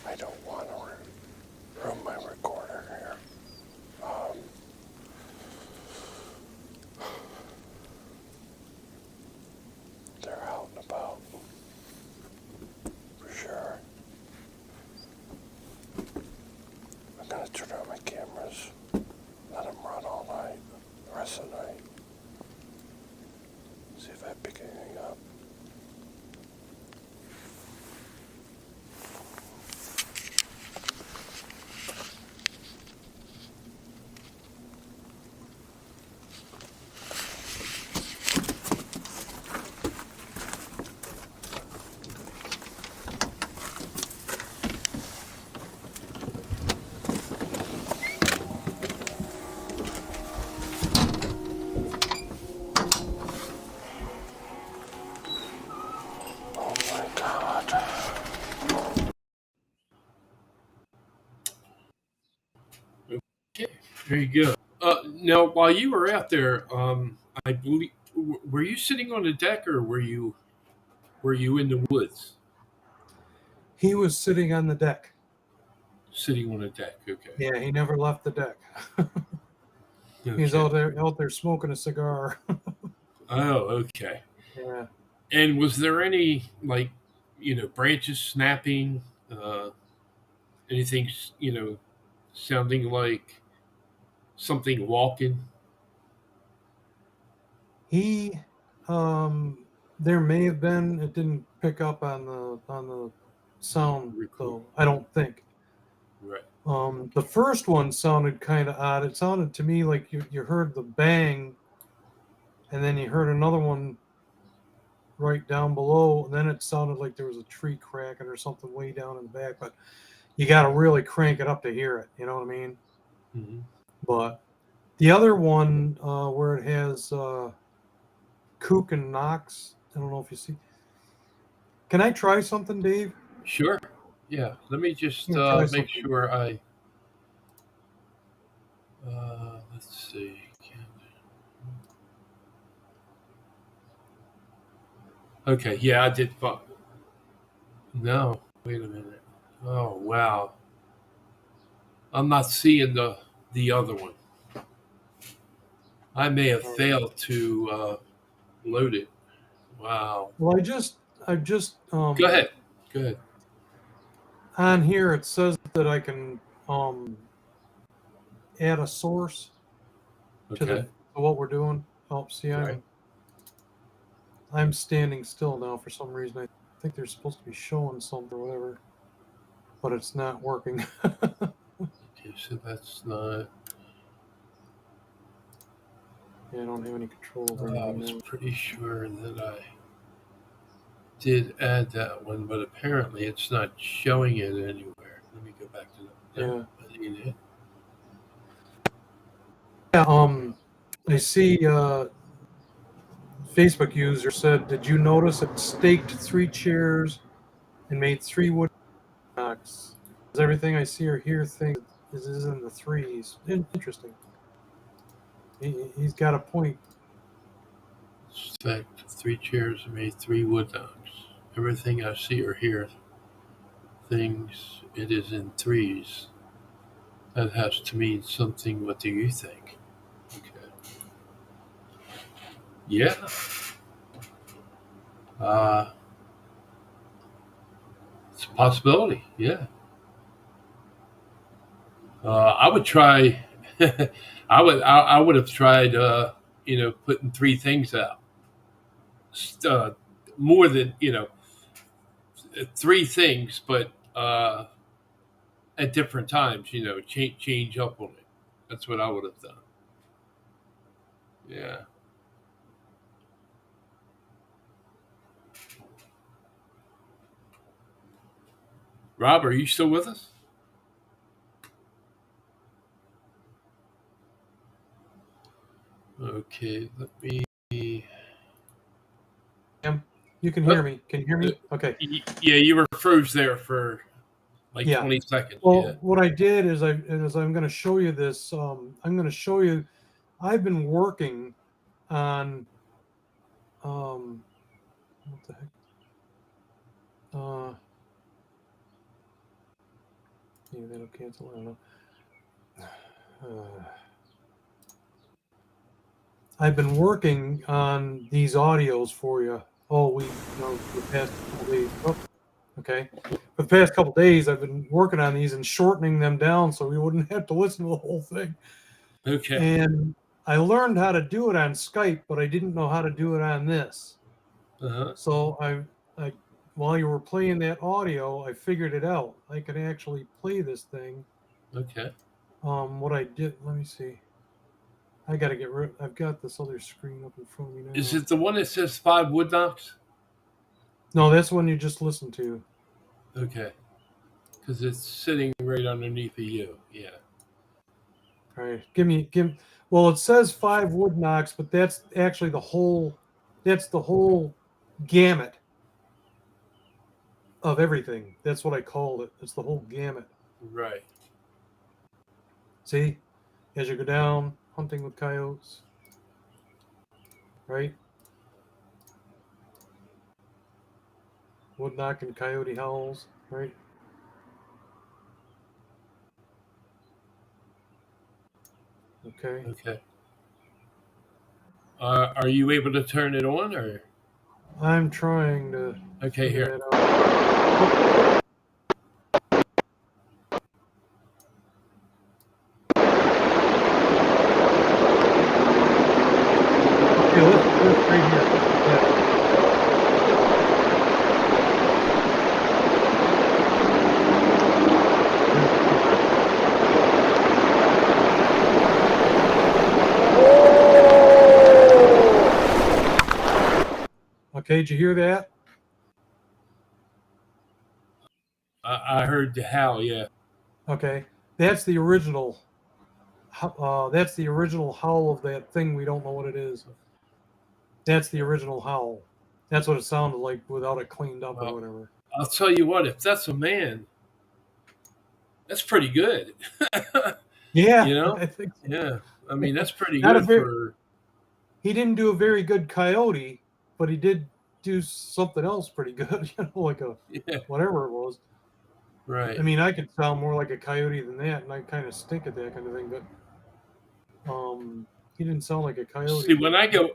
I don't want to ruin my recorder here. They're out and about. For sure. I'm going to turn on my cameras. Let them run all night. The rest of the night. See if I pick anything up. Oh my God. Okay, there you go. Now, while you were out there, I believe, were you sitting on the deck or were you in the woods? He was sitting on the deck. Sitting on the deck. Okay. Yeah, he never left the deck. He's Okay. out there smoking a cigar. Oh, okay. Yeah. And was there any branches snapping? Anything sounding like something walking? He there may have been, it didn't pick up on the sound though, I don't think. Right. The first one sounded kind of odd. It sounded to me like you heard the bang, and then you heard another one right down below, and then it sounded like there was a tree cracking or something way down in the back. But you got to really crank it up to hear it. You know what I mean? Mm-hmm. But the other one where it has Kook and Knox, I don't know if you see. Can I try something, Dave? Sure. Yeah. Let me just Yeah, try make something. sure I. Let's see. Okay. Yeah, I did. No. Wait a minute. Oh wow. I'm not seeing the other one. I may have failed to load it. Wow. Well, I just Go ahead. Go ahead. on here it says that I can add a source to Okay. to what we're doing. Oh, see, Right. I'm standing still now for some reason. I think they're supposed to be showing something or whatever, but it's not working. Okay, so that's not. Yeah, I don't have any control over I anything was now. pretty sure that I did add that one, but apparently it's not showing it anywhere. Let me go back to that. No, I need it. Yeah, I see Facebook user said, "Did you notice it staked 3 chairs and made 3 wood knocks? Because everything I see or hear thinks is in the threes." Interesting. He's got a point. Fact, 3 chairs made 3 wood knocks. Everything I see or hear thinks it is in threes. That has to mean something. What do you think? Okay. Yeah. It's a possibility. Yeah. I would try. I would have tried. Putting 3 things out. Uh, More than 3 things, but at different times. Change up on it. That's what I would have done. Yeah. Rob, are you still with us? Okay, let me. You can hear me. Can you hear me? Okay. Yeah, you were froze there for like Yeah. 20 seconds. Well, Yeah. what I did is I'm going to show you this. I'm going to show you. I've been working on. What the heck? Maybe that'll cancel. I don't know. I've been working on these audios for you all week. For the past couple days. Oh, okay. For the past couple days, I've been working on these and shortening them down so we wouldn't have to listen to the whole thing. Okay. And I learned how to do it on Skype, but I didn't know how to do it on this. Uh-huh. So I while you were playing that audio, I figured it out. I could actually play this thing. Okay. What I did, let me see. I got to get rid. I've got this other screen up in front of me now. Is it the one that says 5 wood knocks? No, that's one you just listened to. Okay. Because it's sitting right underneath of you. Yeah. All right, give. Well, it says 5 wood knocks, but that's actually the whole. That's the whole gamut of everything. That's what I called it. It's the whole gamut. Right. See, as you go down, hunting with coyotes, right? Wood knock and coyote howls, right? Okay. Okay. Are you able to turn it on or? I'm trying to. Okay, here. That out. Okay, let's right here. Yeah. Okay, did you hear that? I heard the howl. Yeah. Okay, that's the original. That's the original howl of that thing. We don't know what it is. That's the original howl. That's what it sounded like without it cleaned up or whatever. I'll tell you what. If that's a man, that's pretty good. Yeah, You know? I think so. Yeah. I mean, that's pretty Not a good very- for. He didn't do a very good coyote, but he did do something else pretty good. Like a Yeah. whatever it was. Right. I mean, I could sound more like a coyote than that, and I kind of stink at that kind of thing. But he didn't sound like a coyote. See, when I go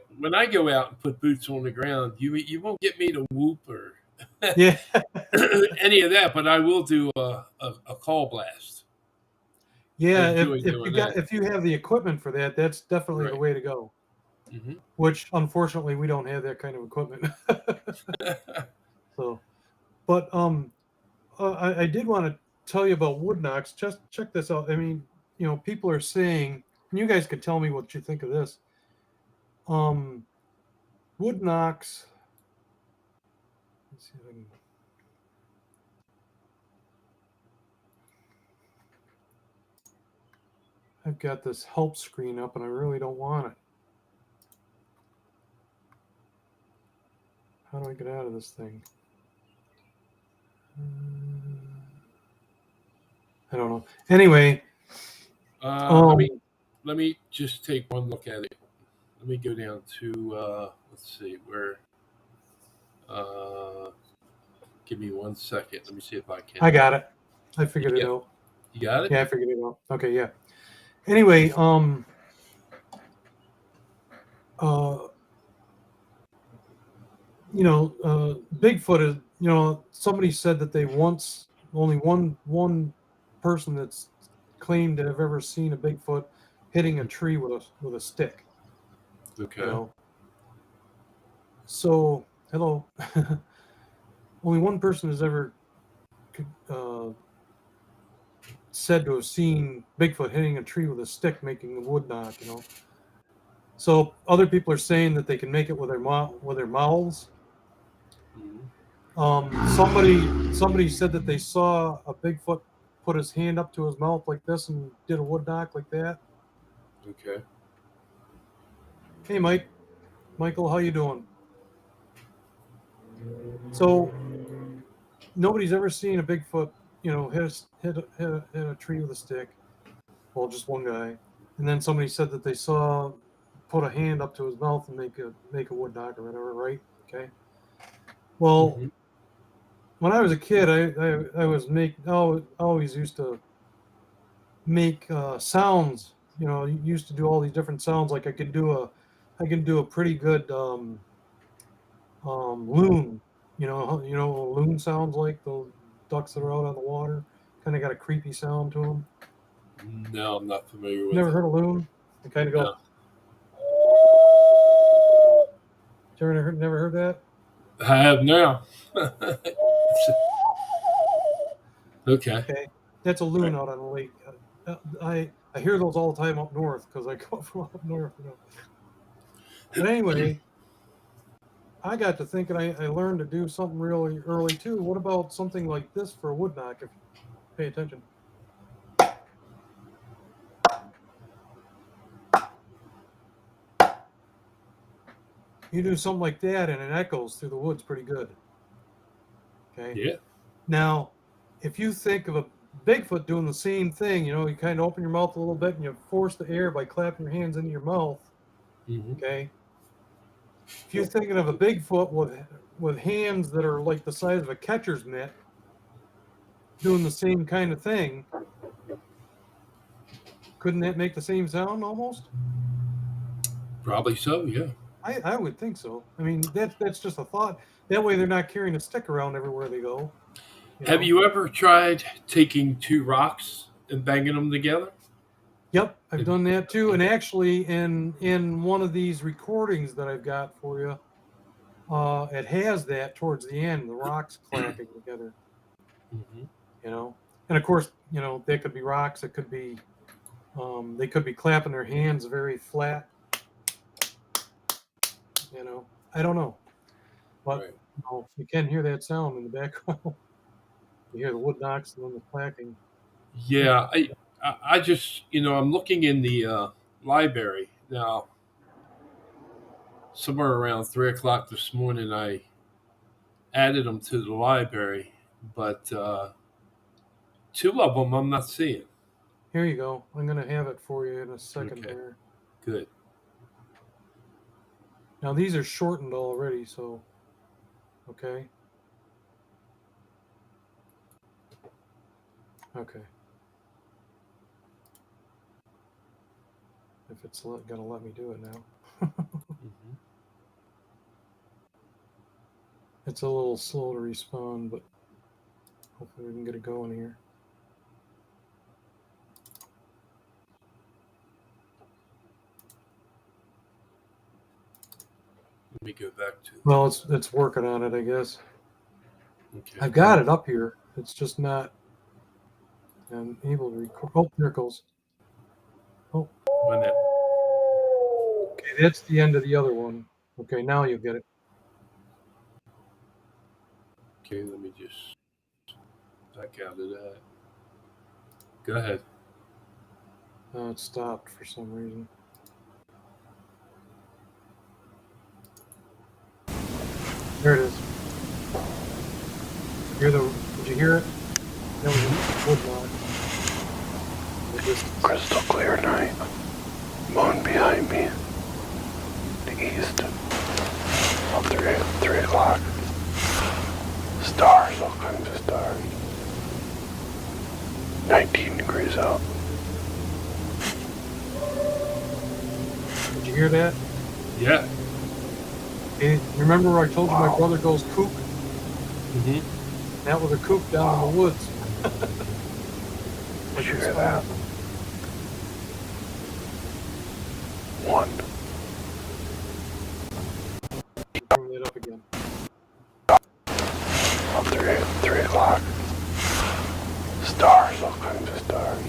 out and put boots on the ground, you won't get me to whoop or Yeah, any of that, but I will do a call blast. yeah. I enjoy doing that. If you have the equipment for that, that's definitely the Right. way to go. Mm-hmm. Which unfortunately we don't have that kind of equipment. So, but I did want to tell you about wood knocks. Just check this out. I mean, people are saying, and you guys could tell me what you think of this. Wood knocks. Let's see if I can. I've got this help screen up, and I really don't want it. How do I get out of this thing? I don't know. Anyway, Let me just take one look at it. let me go down to let's see where. Give me 1 second. Let me see if I can. I got it. I figured it Yeah. out. You got it? Yeah, I figured it out. Okay, yeah. Anyway, Bigfoot is, somebody said that they only one person that's claimed to have ever seen a Bigfoot hitting a tree with a stick. Okay. So, hello. Only one person has ever said to have seen Bigfoot hitting a tree with a stick, making a wood knock. So other people are saying that they can make it with their mouths. Somebody said that they saw a Bigfoot put his hand up to his mouth like this and did a wood knock like that. Okay. Hey, Michael, how you doing? So nobody's ever seen a Bigfoot, hit a tree with a stick. Well, just one guy. And then somebody said that they saw put a hand up to his mouth and make a wood knock or whatever, right? Okay. Well, when I was a kid, I always used to make sounds. Used to do all these different sounds. Like I can do a pretty good loon. You know what a loon sounds like, those ducks that are out on the water. Kind of got a creepy sound to them. No, I'm not familiar with Never it. heard a loon? They kind of go. No. You never heard that? I have now. Okay. Okay, that's a loon out on the lake. I hear those all the time up north because I come from up north. But anyway, I got to thinking I learned to do something really early too. What about something like this for a wood knock? If you pay attention. You do something like that and it echoes through the woods pretty good. Okay. Yeah. Now, if you think of a Bigfoot doing the same thing, you kind of open your mouth a little bit and you force the air by clapping your hands into your mouth. Mm-hmm. Okay. If you're thinking of a Bigfoot with hands that are like the size of a catcher's mitt, doing the same kind of thing, couldn't that make the same sound almost? Probably so. Yeah. I would think so. I mean, that's just a thought. That way, they're not carrying a stick around everywhere they go. Have you ever tried taking two rocks and banging them together? Yep, I've done that too. And actually, in one of these recordings that I've got for you, it has that towards the end, the rocks clapping together. Mm-hmm. And of course, they could be rocks. It could be, they could be clapping their hands very flat. I don't know, but Right. you can hear that sound in the background. You hear the wood knocks and then the clacking. Yeah, I just I'm looking in the library now. Somewhere around 3:00 this morning, I added them to the library, but two of them I'm not seeing. Here you go. I'm going to have it for you in a second Okay. there. Good. Now, these are shortened already, so, okay. Okay. If it's going to let me do it now. Mm-hmm. It's a little slow to respond, but hopefully we can get it going here. Let me go back to. Well, it's working on it, I guess. Okay. I've got it up here. It's just not. I'm able to record. Oh, there it goes. Oh. Why not? Okay, that's the end of the other one. Okay, now you'll get it. Okay, let me just back out of that. Go ahead. Oh, it stopped for some reason. There it is. Did you hear it? That was a wood knock. Crystal clear night. Moon behind me. east of 3 o'clock. Stars, all kinds of stars. 19 degrees out. Did you hear that? Yeah. Hey, remember where I told you my Wow. brother goes kook? Mm-hmm. That was a kook down in the woods. Did you hear that? 1. Bring that up again. Of 3 o'clock. Stars, all kinds of stars.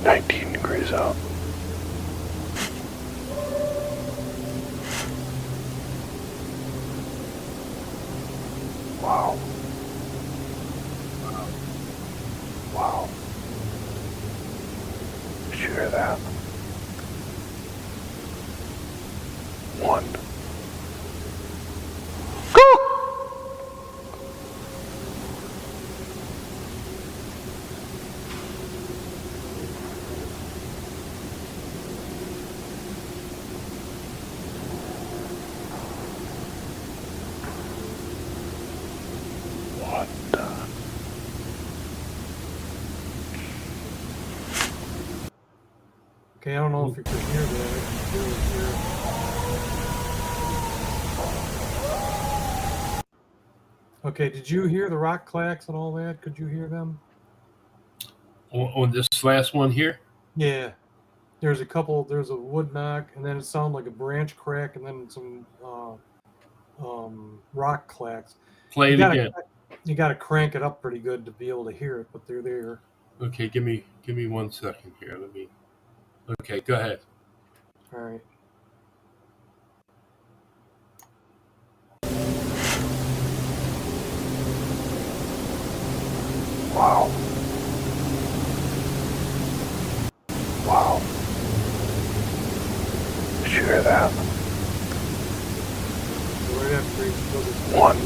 19 degrees out. Wow. Wow. Did you hear that? 1. What the? Okay, I don't know if you could hear that. I can barely hear it. Okay, did you hear the rock clacks and all that? Could you hear them? On this last one here? Yeah. There's a wood knock, and then it sounded like a branch crack, and then some rock clacks. Play it again. You gotta crank it up pretty good to be able to hear it, but they're there. Okay, give me 1 second here. Okay, go ahead. All right. Wow. Wow. Did you hear that? Right after each other. 1.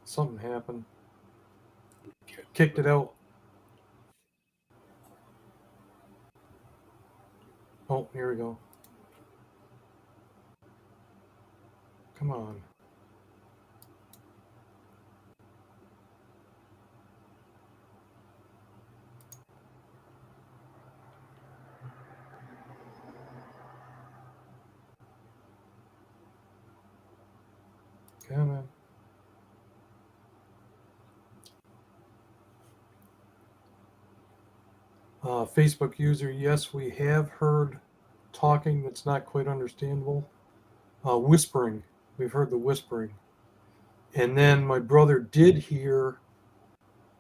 Something happened. Okay. Kicked it out. Oh, here we go. Come on. Come on. Facebook user, yes, we have heard talking that's not quite understandable. Whispering. We've heard the whispering. And then my brother did hear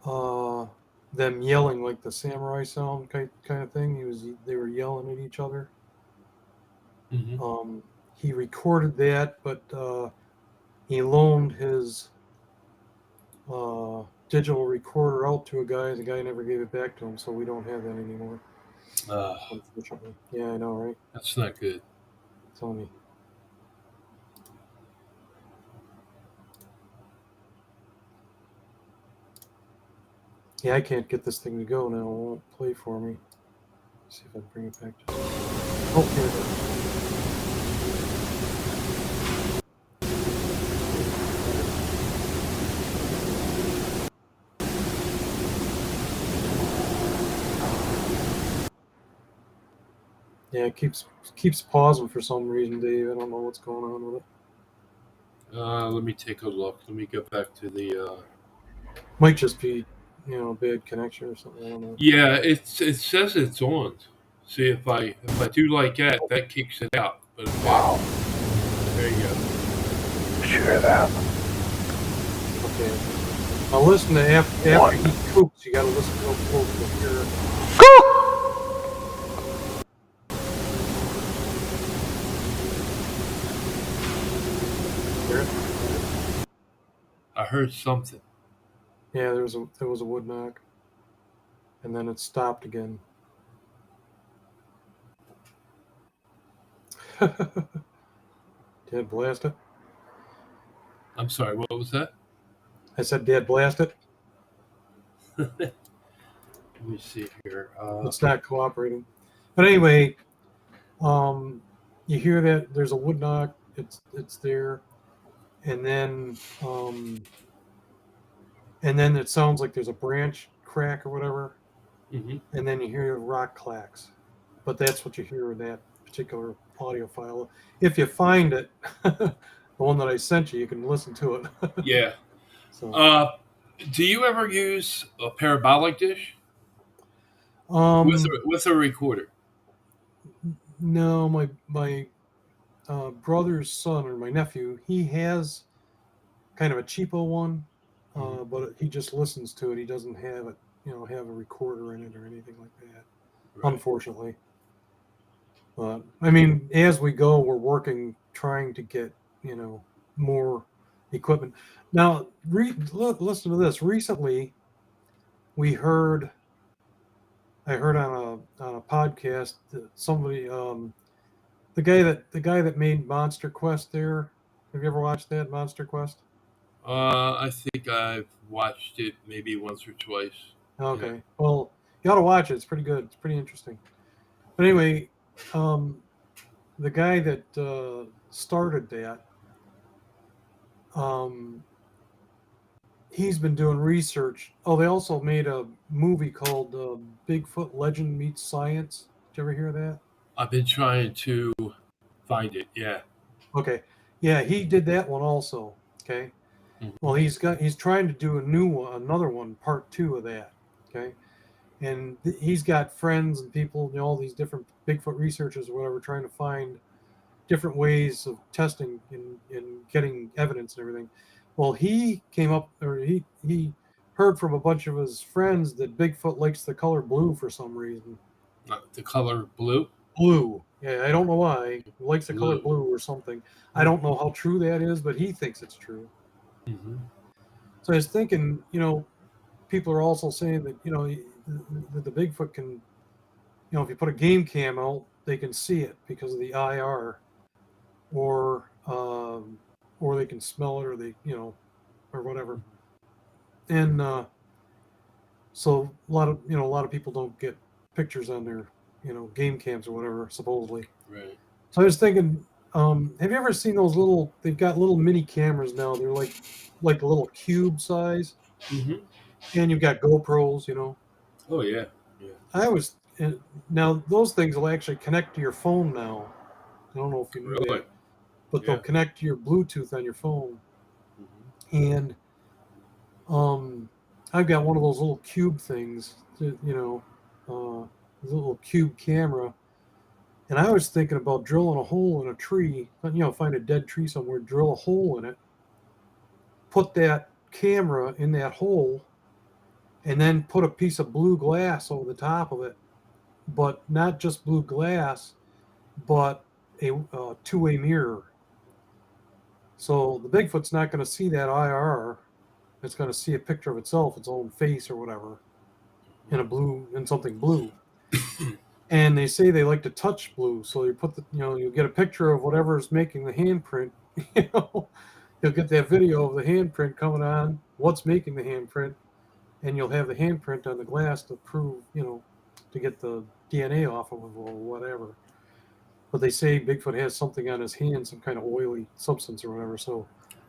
them yelling like the samurai sound kind of thing. They were yelling at each other. Mm-hmm. He recorded that, but he loaned his digital recorder out to a guy. The guy never gave it back to him, so we don't have that anymore. Unfortunately. Yeah, I know, right? That's not good. Tell me. Yeah, I can't get this thing to go now. It won't play for me. Let's see if I bring it back to. Oh, here it is. Yeah, it keeps pausing for some reason, Dave. I don't know what's going on with it. Let me take a look. Let me get back to the. Might just be, bad connection or something. I don't know. Yeah, it says it's on. See if I do like that kicks it out. But Wow. there you go. Did you hear that? Okay. Now listen to after One. he coops, you got to listen real close to hear. Hear it? I heard something. Yeah, there was a wood knock, and then it stopped again. Dad blast it. I'm sorry, what was that? I said, Dad blast it. Let me see here. It's not cooperating. But anyway, you hear that there's a wood knock. It's there, and then it sounds like there's a branch crack or whatever, Mhm. and then you hear rock clacks. But that's what you hear in that particular audio file. If you find it, the one that I sent you, you can listen to it. Yeah. So, Do you ever use a parabolic dish um, with a recorder? no, my brother's son or my nephew, he has kind of a cheapo one, but he just listens to it. He doesn't have it, have a recorder in it or anything like that. Right. Unfortunately. But I mean, as we go, we're working, trying to get more equipment. Now, listen to this. Recently, I heard on a podcast that somebody, the guy that made Monster Quest. There, have you ever watched that Monster Quest? I think I've watched it maybe once or twice. Okay, Yeah. well, you ought to watch it. It's pretty good. It's pretty interesting. But anyway, the guy that started that, he's been doing research. Oh, they also made a movie called Bigfoot Legend Meets Science. Did you ever hear that? I've been trying to find it. Yeah. Okay, yeah, he did that one also. Okay, Mhm. well, he's trying to do a new one, another one, part 2 of that. Okay, and he's got friends and people, all these different Bigfoot researchers or whatever, trying to find different ways of testing and getting evidence and everything. Well, he came up, or he heard from a bunch of his friends that Bigfoot likes the color blue for some reason. The color blue. Blue, yeah, I don't know why. He likes the color Blue. blue or something. I don't know how true that is, but he thinks it's true. Mm-hmm. So I was thinking, people are also saying that that the Bigfoot can, if you put a game cam out, they can see it because of the IR, or they can smell it, or they, or whatever. And so a lot of people don't get pictures on their game cams or whatever, supposedly. Right. So I was thinking, have you ever seen those little? They've got little mini cameras now. They're like a little cube size, Mm-hmm. and you've got GoPros. Oh yeah. Yeah. Now those things will actually connect to your phone now. I don't know if you knew Really? that, but Yeah. they'll connect to your Bluetooth on your phone. Mm-hmm. And I've got one of those little cube things, little cube camera. And I was thinking about drilling a hole in a tree, find a dead tree somewhere, drill a hole in it, put that camera in that hole, and then put a piece of blue glass over the top of it. But not just blue glass, but a two-way mirror. So the Bigfoot's not going to see that IR. It's going to see a picture of itself, its own face or whatever, in something blue. And they say they like to touch blue, so you put you get a picture of whatever's making the handprint. You'll get that video of the handprint coming on, what's making the handprint, and you'll have the handprint on the glass to prove, to get the DNA off of it or whatever. But they say Bigfoot has something on his hand, some kind of oily substance or whatever. So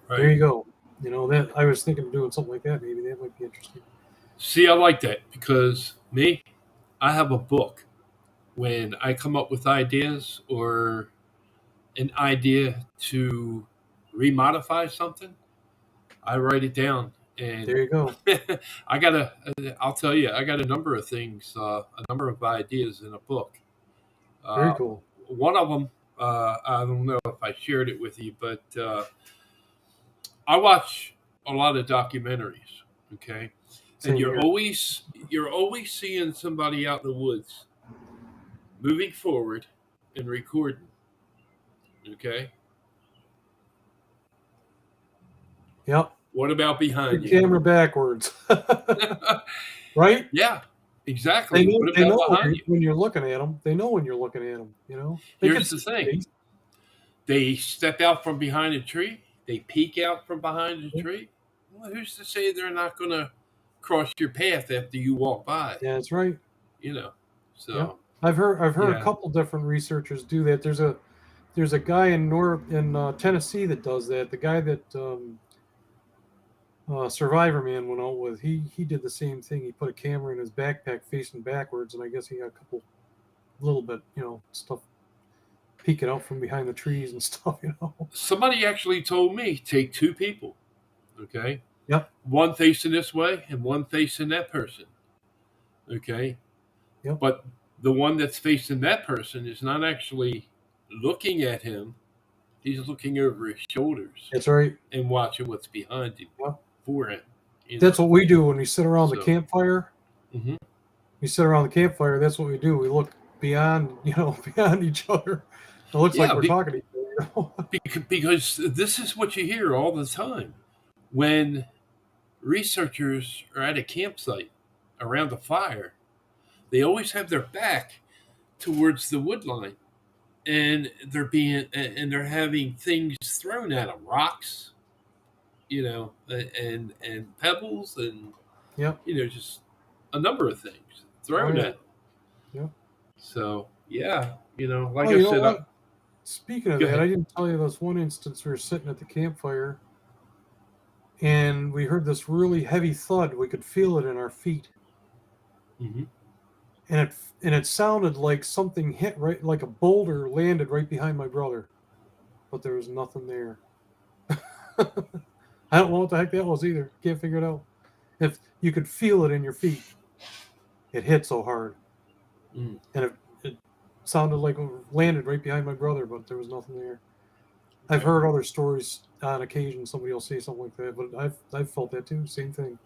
There you go. That I was thinking of doing something like that. Maybe that might be interesting. See, I like that because I have a book. When I come up with ideas or an idea to remodify something, I write it down. And There you go. I'll tell you, I got a number of things, a number of ideas in a book. Very cool. One of them, I don't know if I shared it with you, but I watch a lot of documentaries. Okay, Same and you're here. always seeing somebody out in the woods moving forward and recording. Okay. Yep. What about behind Your you? camera backwards. Right? Yeah, exactly. They What know about behind you? when you're looking at them. They know when you're looking at them. They Here's can the see thing. face. They step out from behind a tree. They peek out from behind the Yeah. tree. Well, who's to say they're not going to cross your path after you walk by? Yeah, that's right. You know. Yeah, So I've heard a yeah. couple different researchers do that. There's a guy in Tennessee that does that. The guy that Survivor Man went out with, he did the same thing. He put a camera in his backpack facing backwards, and I guess he got a couple little bit stuff peeking out from behind the trees and stuff. Somebody actually told me take two people. Okay. Yep. One facing this way and one facing that person. Okay. Yep. But the one that's facing that person is not actually looking at him. He's looking over his shoulders That's right. and watching what's behind him Yep. for him. That's what we do when we sit around the So- campfire. Mhm. We sit around the campfire. That's what we do. We look beyond beyond each other. It looks like Yeah, we're talking to each other. Because this is what you hear all the time when researchers are at a campsite around a fire. They always have their back towards the wood line, and they're having things thrown at them, rocks, and pebbles, and Yep. just a number of things thrown yeah. at them. Yep. So yeah, like Oh, I you know said, what? Speaking of Go that, ahead. I didn't tell you this one instance. We were sitting at the campfire, and we heard this really heavy thud. We could feel it in our feet, Mhm. and it sounded like something hit right, like a boulder landed right behind my brother, but there was nothing there. I don't know what the heck that was either. Can't figure it out. If you could feel it in your feet, it hit so hard, Mm. and it sounded like it landed right behind my brother, but there was nothing there. I've heard other stories on occasion. Somebody will say something like that, but I've felt that too. Same thing.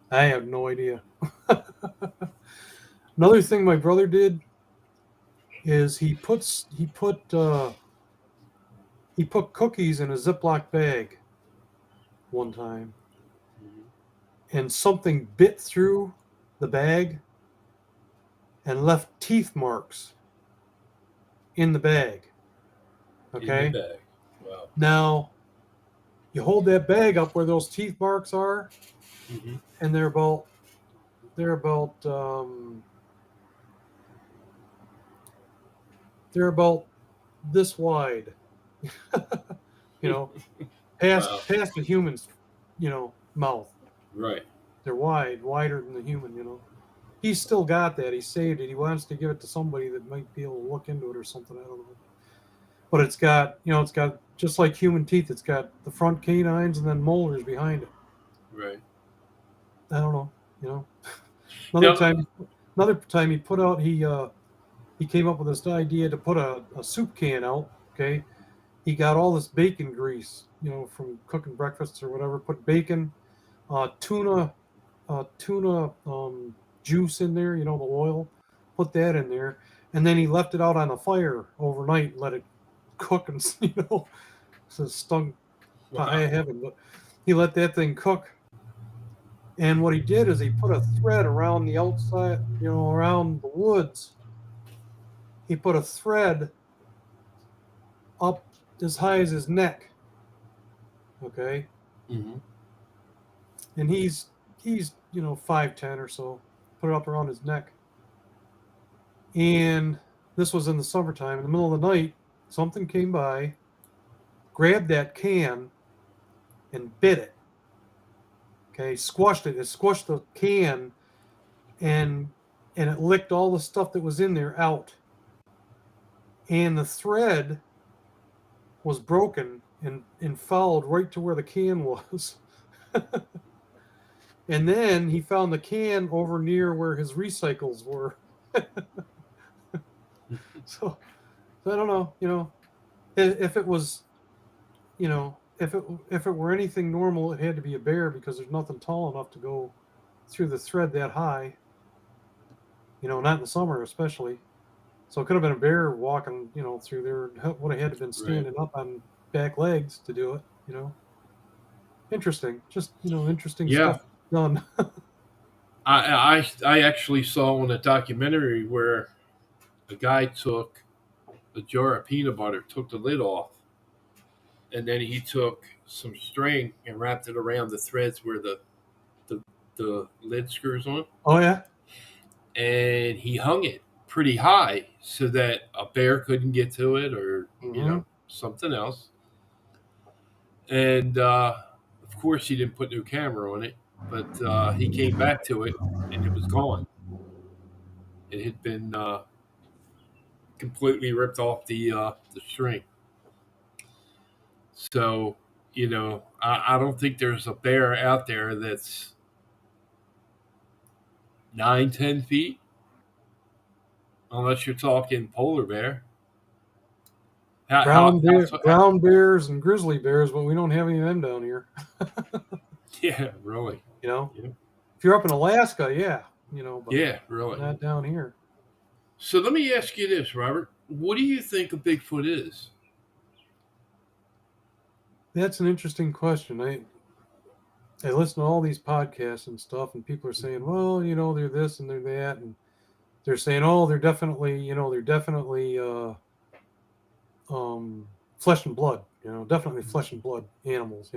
I have no idea. Another thing my brother did is he put cookies in a Ziploc bag one time, and something bit through the bag and left teeth marks in the bag. Okay. In the bag. Wow. Now, you hold that bag up where those teeth marks are, Mhm. and they're about this wide, past Wow. past the human's, mouth. Right. They're wider than the human. He's still got that. He saved it. He wants to give it to somebody that might be able to look into it or something. I don't know. But it's got just like human teeth. It's got the front canines and then molars behind it. Right. I don't know. Now- Another time he put out he came up with this idea to put a soup can out. Okay, he got all this bacon grease, from cooking breakfasts or whatever. Put bacon, tuna juice in there. The oil. Put that in there, and then he left it out on the fire overnight and let it cook, and so it stung pie heaven. But he let that thing cook. And what he did is he put a thread around the outside, around the woods. He put a thread up as high as his neck. Okay. Mm-hmm. And he's 5'10" or so. Put it up around his neck. And this was in the summertime. In the middle of the night, something came by, grabbed that can, and bit it. Okay, squashed it. It squashed the can, and it licked all the stuff that was in there out. And the thread was broken and followed right to where the can was. And then he found the can over near where his recycles were. So I don't know, if it was, if it were anything normal, it had to be a bear because there's nothing tall enough to go through the thread that high. Not in the summer especially. So it could have been a bear walking, through there. Would have had to been standing up on back legs to do it. Interesting, just interesting stuff done. I actually saw in a documentary where a guy took a jar of peanut butter, took the lid off, and then he took some string and wrapped it around the threads where the lid screws on, Oh yeah. and he hung it pretty high so that a bear couldn't get to it, or something else. And of course, he didn't put no camera on it, but he came back to it, and it was gone. It had been completely ripped off the string. So, I don't think there's a bear out there that's 9, 10 feet, unless you're talking polar bear. Brown bears and grizzly bears, but we don't have any of them down here. Yeah, really. Yeah. If you're up in Alaska, yeah, but yeah, really. Not down here. So let me ask you this, Robert. What do you think a Bigfoot is? That's an interesting question. I listen to all these podcasts and stuff, and people are saying, well, they're this and they're that, and they're saying, oh, they're definitely flesh and blood, definitely flesh and blood animals,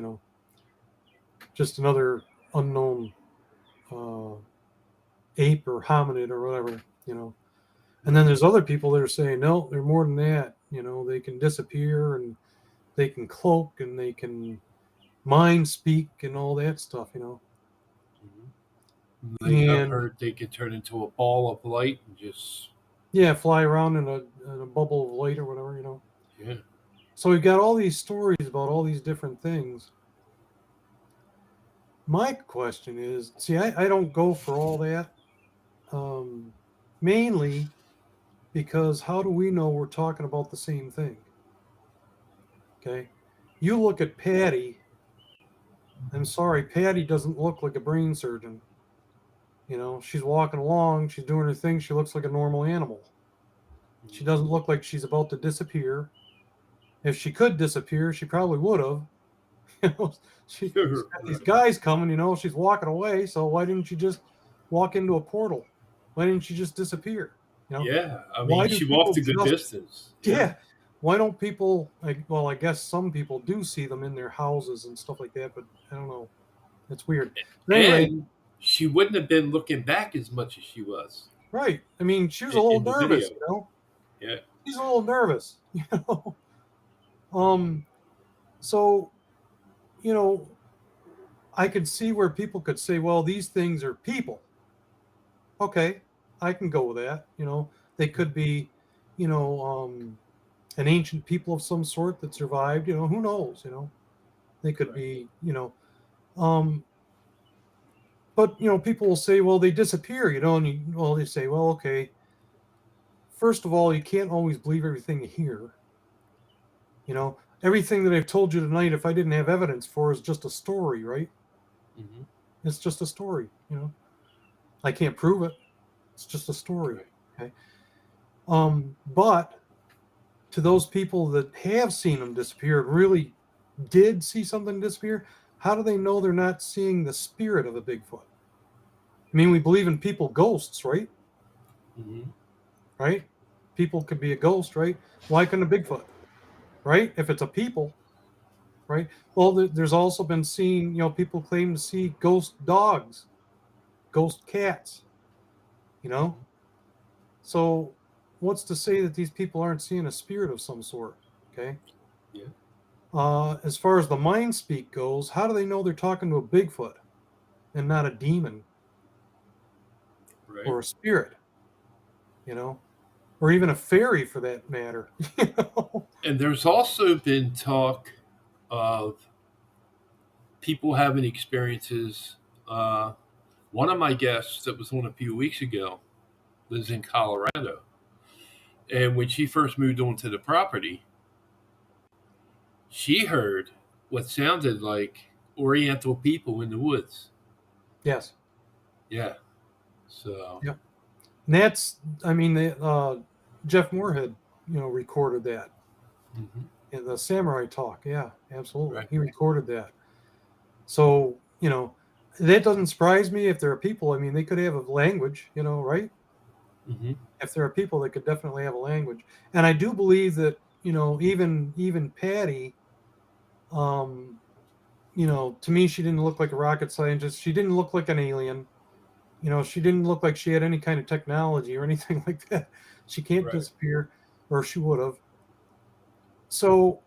just another unknown ape or hominid or whatever, And then there's other people that are saying, no, they're more than that. They can disappear and they can cloak and they can mind speak and all that stuff, I've heard they could turn into a ball of light and just fly around in a bubble of light or whatever, Yeah. So we've got all these stories about all these different things. My question is, see, I don't go for all that, mainly because how do we know we're talking about the same thing? Okay. You look at Patty. I'm sorry, Patty doesn't look like a brain surgeon. She's walking along, she's doing her thing, she looks like a normal animal. She doesn't look like she's about to disappear. If she could disappear, she probably would have. She's got these guys coming, she's walking away, so why didn't she just walk into a portal? Why didn't she just disappear? Yeah, I mean, she walked a good distance. Yeah. Why don't people, I guess some people do see them in their houses and stuff like that, but I don't know. It's weird. But anyway, and she wouldn't have been looking back as much as she was. Right. I mean, she was a little nervous, Yeah. She's a little nervous, So, I could see where people could say, well, these things are people. Okay, I can go with that. They could be, an ancient people of some sort that survived, who knows, they could be, but, people will say, well, they disappear, and they say, well, okay, first of all, you can't always believe everything you hear. Everything that I've told you tonight, if I didn't have evidence for, is just a story, right? Mm-hmm. It's just a story, I can't prove it. It's just a story. Okay. But to those people that have seen them disappear, really did see something disappear, how do they know they're not seeing the spirit of a Bigfoot? I mean, we believe in people ghosts, right? Mm-hmm. Right? People could be a ghost, right? Why couldn't a Bigfoot? Right? If it's a people, right? Well, there's also been seen, people claim to see ghost dogs, ghost cats, So what's to say that these people aren't seeing a spirit of some sort? Okay. Yeah. As far as the mind speak goes, how do they know they're talking to a Bigfoot and not a demon? Right. Or a spirit, or even a fairy for that matter. And there's also been talk of people having experiences. One of my guests that was on a few weeks ago lives in Colorado. And when she first moved onto the property, she heard what sounded like Oriental people in the woods. Yes. Yeah. So. Yep. And that's, Jeff Moorhead, recorded that. Mm-hmm. In the Samurai Talk. Yeah, absolutely. Right. He recorded that. So, that doesn't surprise me if there are people. I mean, they could have a language, right? Mm-hmm. If there are people, they could definitely have a language. And I do believe that, even Patty To me, she didn't look like a rocket scientist. She didn't look like an alien. She didn't look like she had any kind of technology or anything like that. She can't Right. disappear, or she would have. So,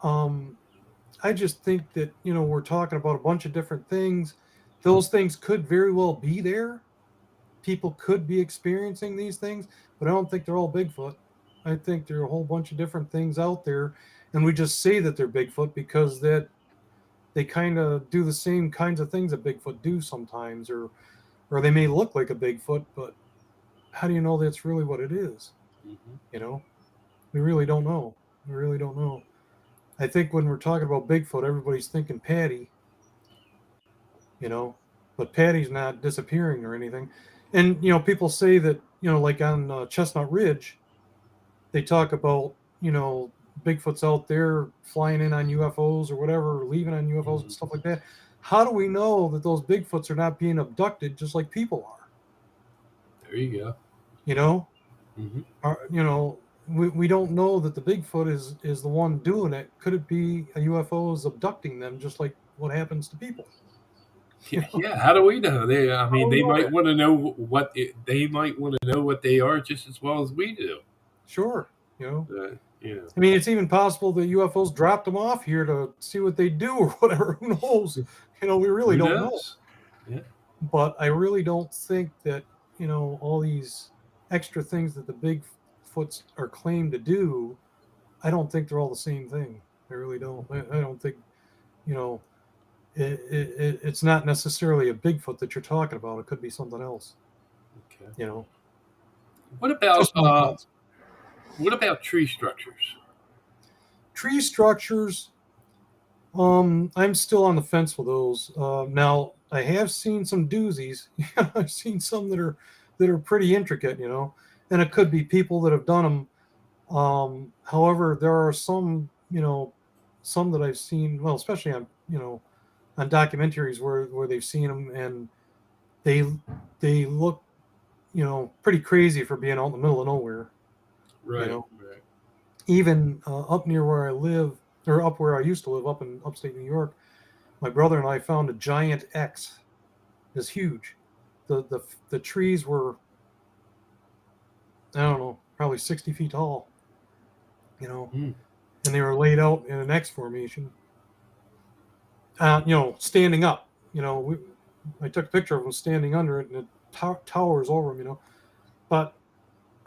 I just think that, we're talking about a bunch of different things. Those things could very well be there. People could be experiencing these things, but I don't think they're all Bigfoot. I think there are a whole bunch of different things out there, and we just say that they're Bigfoot because that they kind of do the same kinds of things that Bigfoot do sometimes, or they may look like a Bigfoot, but how do you know that's really what it is? Mm-hmm. We really don't know. We really don't know. I think when we're talking about Bigfoot, everybody's thinking Patty, but Patty's not disappearing or anything. And, people say that, like on Chestnut Ridge, they talk about, Bigfoot's out there flying in on UFOs or whatever, or leaving on UFOs and stuff like that. How do we know that those Bigfoots are not being abducted just like people are? There you go. Mm-hmm. We don't know that the Bigfoot is the one doing it. Could it be a UFO is abducting them just like what happens to people? Yeah. How do we know? They might that? want to know they might want to know what they are just as well as we do. Sure. Yeah. I mean, it's even possible that UFOs dropped them off here to see what they do or whatever. Who knows? We really Who don't knows? know. Yeah. But I really don't think that, all these extra things that the Bigfoots are claimed to do, I don't think they're all the same thing. I really don't. I don't think, it's not necessarily a Bigfoot that you're talking about. It could be something else. Okay. What about tree structures? Tree structures, I'm still on the fence with those. Now I have seen some doozies. I've seen some that are pretty intricate, and it could be people that have done them. However, there are some, some that I've seen, well, especially on, on documentaries where they've seen them and they look, pretty crazy for being out in the middle of nowhere. Right. Right. Right. Even up near where I live, or up where I used to live, up in upstate New York, my brother and I found a giant X. It's huge. The trees were, I don't know, probably 60 feet tall, and they were laid out in an X formation. Standing up. I took a picture of them standing under it, and it towers over them. But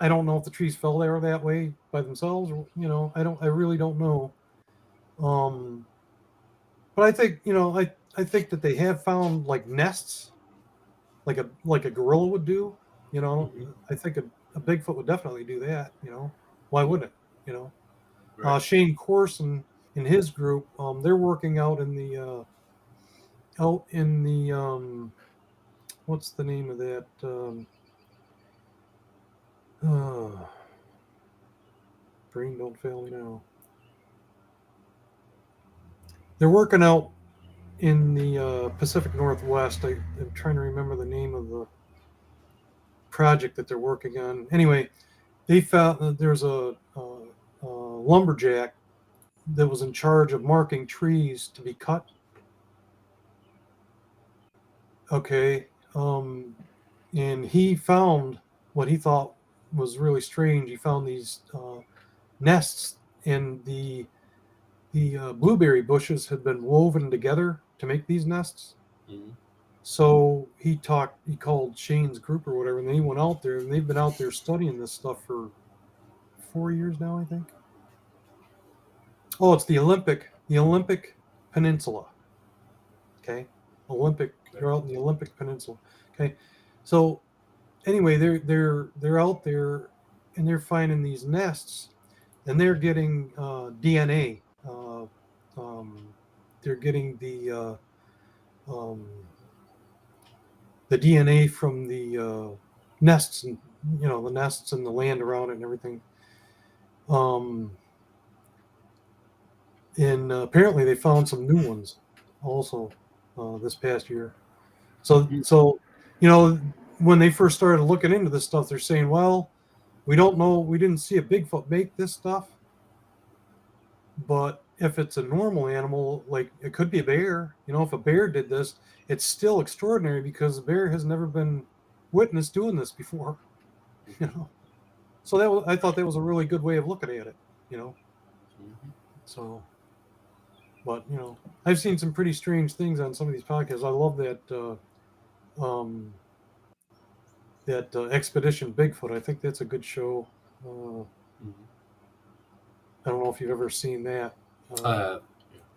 I don't know if the trees fell there that way by themselves. Or, I really don't know. But I think, I think that they have found like nests, like a gorilla would do. I think a Bigfoot would definitely do that. Why wouldn't it? Right. Shane Corson and his group, they're working out in the what's the name of that? Brain don't fail me now. They're working out in the Pacific Northwest. I'm trying to remember the name of the project that they're working on. Anyway, they found that there's a lumberjack that was in charge of marking trees to be cut. Okay. And he found what he thought was really strange. He found these nests, and the blueberry bushes had been woven together to make these nests. Mm-hmm. So he called Shane's group or whatever, and they went out there, and they've been out there studying this stuff for 4 years now, I think. Oh, it's the Olympic Peninsula. Okay. They're out in the Olympic Peninsula. Okay. So anyway, they're out there, and they're finding these nests, and they're getting DNA. They're getting the DNA from the nests, and the nests and the land around it and everything. And apparently they found some new ones also this past year. So when they first started looking into this stuff, they're saying, well, we don't know, we didn't see a Bigfoot make this stuff, but if it's a normal animal, like it could be a bear, if a bear did this, it's still extraordinary because the bear has never been witnessed doing this before. So I thought that was a really good way of looking at it. So, but I've seen some pretty strange things on some of these podcasts. I love that Expedition Bigfoot. I think that's a good show. I don't know if you've ever seen that.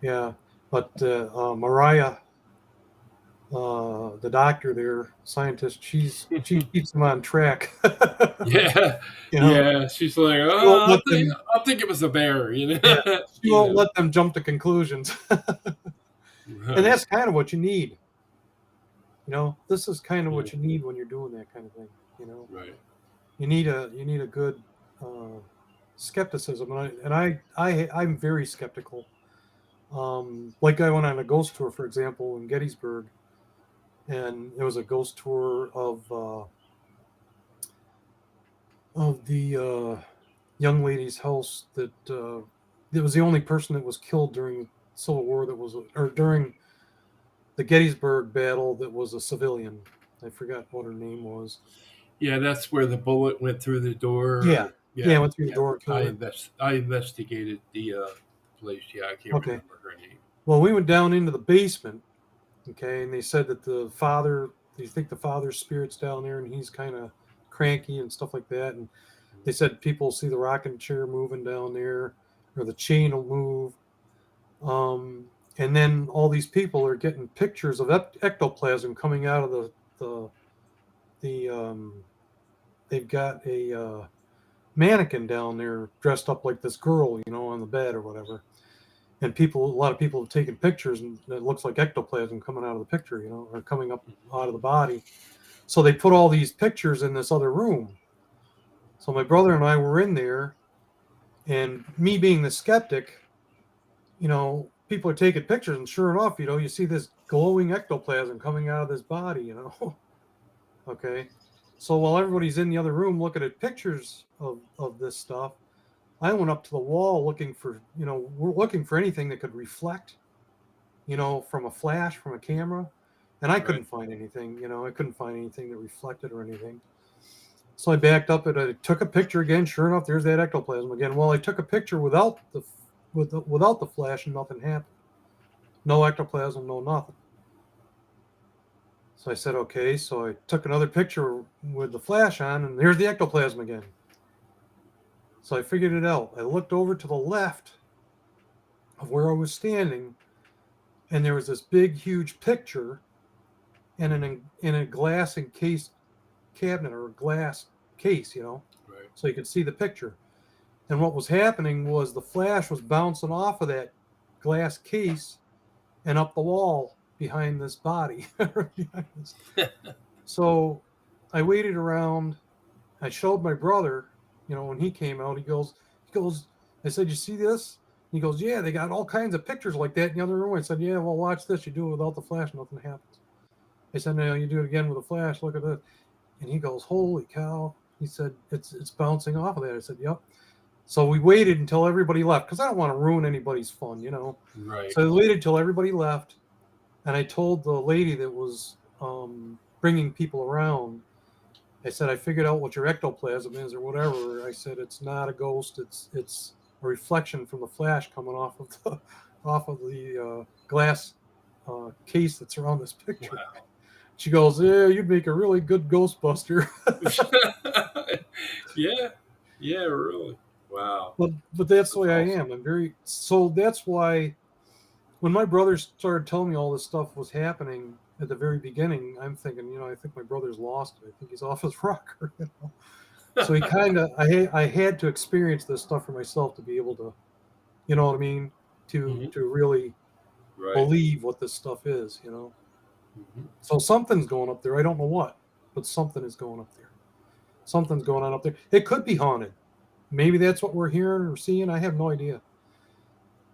Yeah, but Mariah, the doctor there, scientist, she keeps them on track. Yeah, You know, yeah. She's like, she won't let I think it was a bear. yeah, she won't let them jump to conclusions. Right. And that's kind of what you need. This is kind of what you need when you're doing that kind of thing. Right. You need a good skepticism, I'm very skeptical. Like I went on a ghost tour, for example, in Gettysburg, and it was a ghost tour of the young lady's house that it was the only person that was killed during the Civil War or during the Gettysburg battle that was a civilian. I forgot what her name was. Yeah, that's where the bullet went through the door. Yeah, went through the door and killed her. I investigated the place. Yeah, I can't remember her name. Well, we went down into the basement, okay, and they said that they think the father's spirit's down there, and he's kind of cranky and stuff like that. And they said people see the rocking chair moving down there, or the chain will move. And then all these people are getting pictures of ectoplasm coming out of they've got a mannequin down there dressed up like this girl, on the bed or whatever. And a lot of people have taken pictures, and it looks like ectoplasm coming out of the picture, or coming up out of the body. So they put all these pictures in this other room. So my brother and I were in there, and me being the skeptic, people are taking pictures, and sure enough, you see this glowing ectoplasm coming out of this body, Okay. So while everybody's in the other room looking at pictures of this stuff, I went up to the wall looking for anything that could reflect, from a flash, from a camera. And I couldn't find anything, I couldn't find anything that reflected or anything. So I backed up and I took a picture again. Sure enough, there's that ectoplasm again. Well, I took a picture without the flash, and nothing happened. No ectoplasm, no nothing. So I said, okay. So I took another picture with the flash on, and there's the ectoplasm again. So I figured it out. I looked over to the left of where I was standing, and there was this big, huge picture in a glass encased cabinet, or a glass case, Right. So you could see the picture. And what was happening was the flash was bouncing off of that glass case and up the wall behind this body. So I waited around. I showed my brother, when he came out, he goes, I said, you see this? He goes, yeah, they got all kinds of pictures like that in the other room. I said, yeah, well, watch this. You do it without the flash, nothing happens. I said, no, you do it again with the flash. Look at this. And he goes, holy cow. He said, it's bouncing off of that. I said, yep. So we waited until everybody left, because I don't want to ruin anybody's fun, Right. So I waited till everybody left, and I told the lady that was bringing people around, I said, I figured out what your ectoplasm is or whatever. I said, it's not a ghost. It's a reflection from the flash coming off of the glass case that's around this picture. Wow. She goes, yeah, you'd make a really good Ghostbuster. Yeah, really. Wow. But that's the way awesome. I am. So that's why when my brother started telling me all this stuff was happening at the very beginning, I'm thinking, I think my brother's lost it. I think he's off his rocker. So he I had to experience this stuff for myself to be able to, you know what I mean, to really believe what this stuff is, So something's going up there. I don't know what, but something is going up there. Something's going on up there. It could be haunted. Maybe that's what we're hearing or seeing. I have no idea.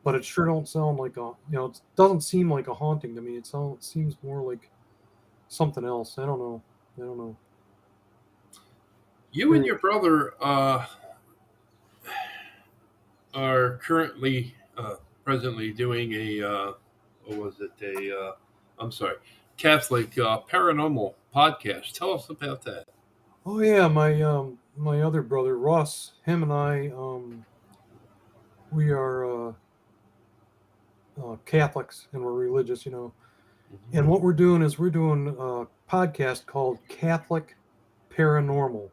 But it sure don't sound like it doesn't seem like a haunting to me. It seems more like something else. I don't know. You and your brother are currently presently doing I'm sorry, Catholic paranormal podcast. Tell us about that. Oh yeah, my other brother Russ, him and I, we are Catholics and we're religious, you know. Mm-hmm. And what we're doing is we're doing a podcast called Catholic Paranormal.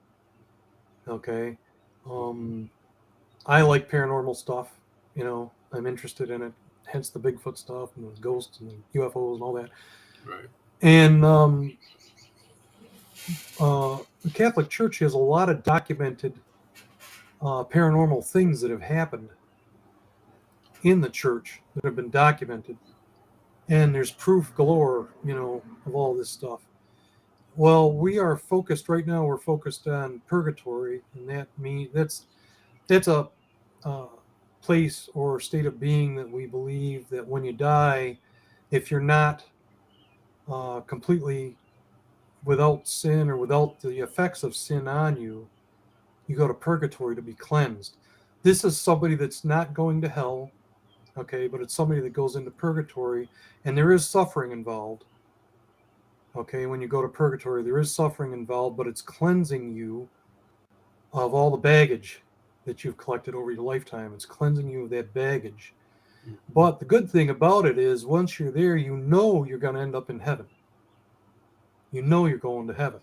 Okay, I like paranormal stuff. You know, I'm interested in it. Hence the Bigfoot stuff and the ghosts and the UFOs and all that. Right. And the Catholic Church has a lot of documented paranormal things that have happened in the church that have been documented, and there's proof galore, you know, of all this stuff. Well, we are focused right now. We're focused on purgatory, and that's a place or state of being that we believe that when you die, if you're not completely without sin or without the effects of sin on you, you go to purgatory to be cleansed. This is somebody that's not going to hell, okay, but it's somebody that goes into purgatory, and there is suffering involved. Okay, when you go to purgatory, there is suffering involved, but it's cleansing you of all the baggage that you've collected over your lifetime. It's cleansing you of that baggage. But the good thing about it is once you're there, you know you're going to end up in heaven. You know you're going to heaven,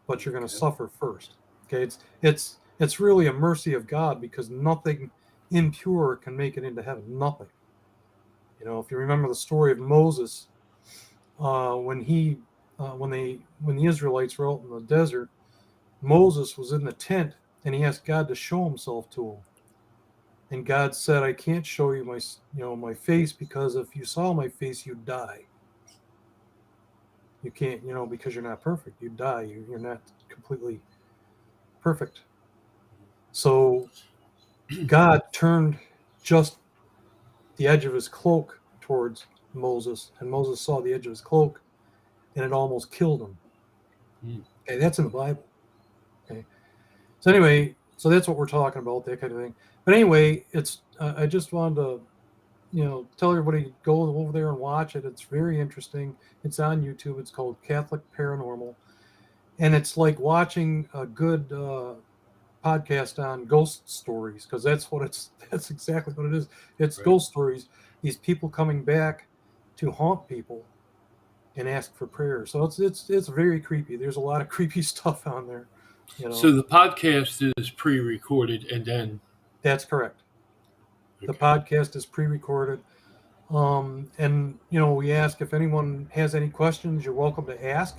but you're going to suffer first. Okay, it's really a mercy of God because nothing impure can make it into heaven. Nothing. You know, if you remember the story of Moses, when the Israelites were out in the desert, Moses was in the tent and he asked God to show himself to him. And God said, "I can't show you my face because if you saw my face, you'd die. You can't, because you're not perfect. You'd die. You're not completely perfect." So God turned just the edge of his cloak towards Moses, and Moses saw the edge of his cloak, and it almost killed him. Okay, that's in the Bible. Okay, so anyway, so that's what we're talking about, that kind of thing. But anyway, it's I just wanted to, tell everybody go over there and watch it. It's very interesting. It's on YouTube. It's called Catholic Paranormal, and it's like watching a good podcast on ghost stories because that's exactly what it is. It's Right. Ghost stories. These people coming back to haunt people and ask for prayer. So it's very creepy. There's a lot of creepy stuff on there. So the podcast is pre-recorded and then That's correct. The okay. podcast is pre-recorded. And we ask if anyone has any questions, you're welcome to ask.